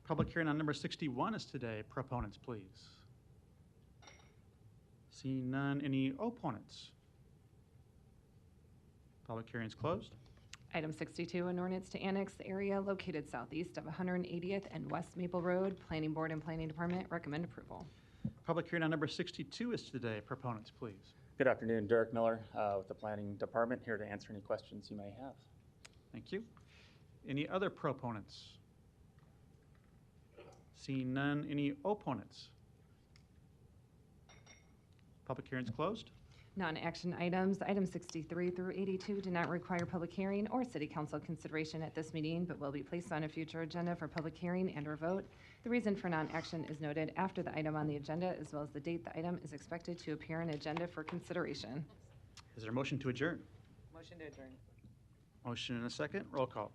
Public hearing on number 61 is today. Proponents, please. Seeing none, any opponents? Public hearing is closed. Item 62, an ordinance to annex the area located southeast of 180th and West Maple Road. Planning Board and Planning Department recommend approval. Public hearing on number 62 is today. Proponents, please. Good afternoon, Derek Miller with the Planning Department, here to answer any questions you may have. Thank you. Any other proponents? Seeing none, any opponents? Public hearing is closed. Non-action items, items 63 through 82 do not require public hearing or city council consideration at this meeting, but will be placed on a future agenda for public hearing and or vote. The reason for non-action is noted after the item on the agenda, as well as the date the item is expected to appear on agenda for consideration. Is there a motion to adjourn? Motion to adjourn. Motion and a second. Roll call.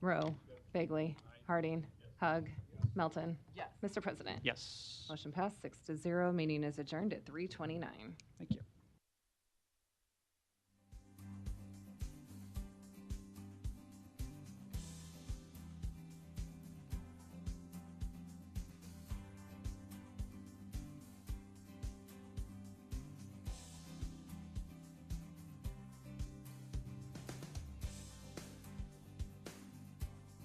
Rowe. Bagley. Harding. Hug. Melton. Yes. Mr. President. Yes. Motion passed 6-0. Meeting is adjourned at 3:29. Thank you.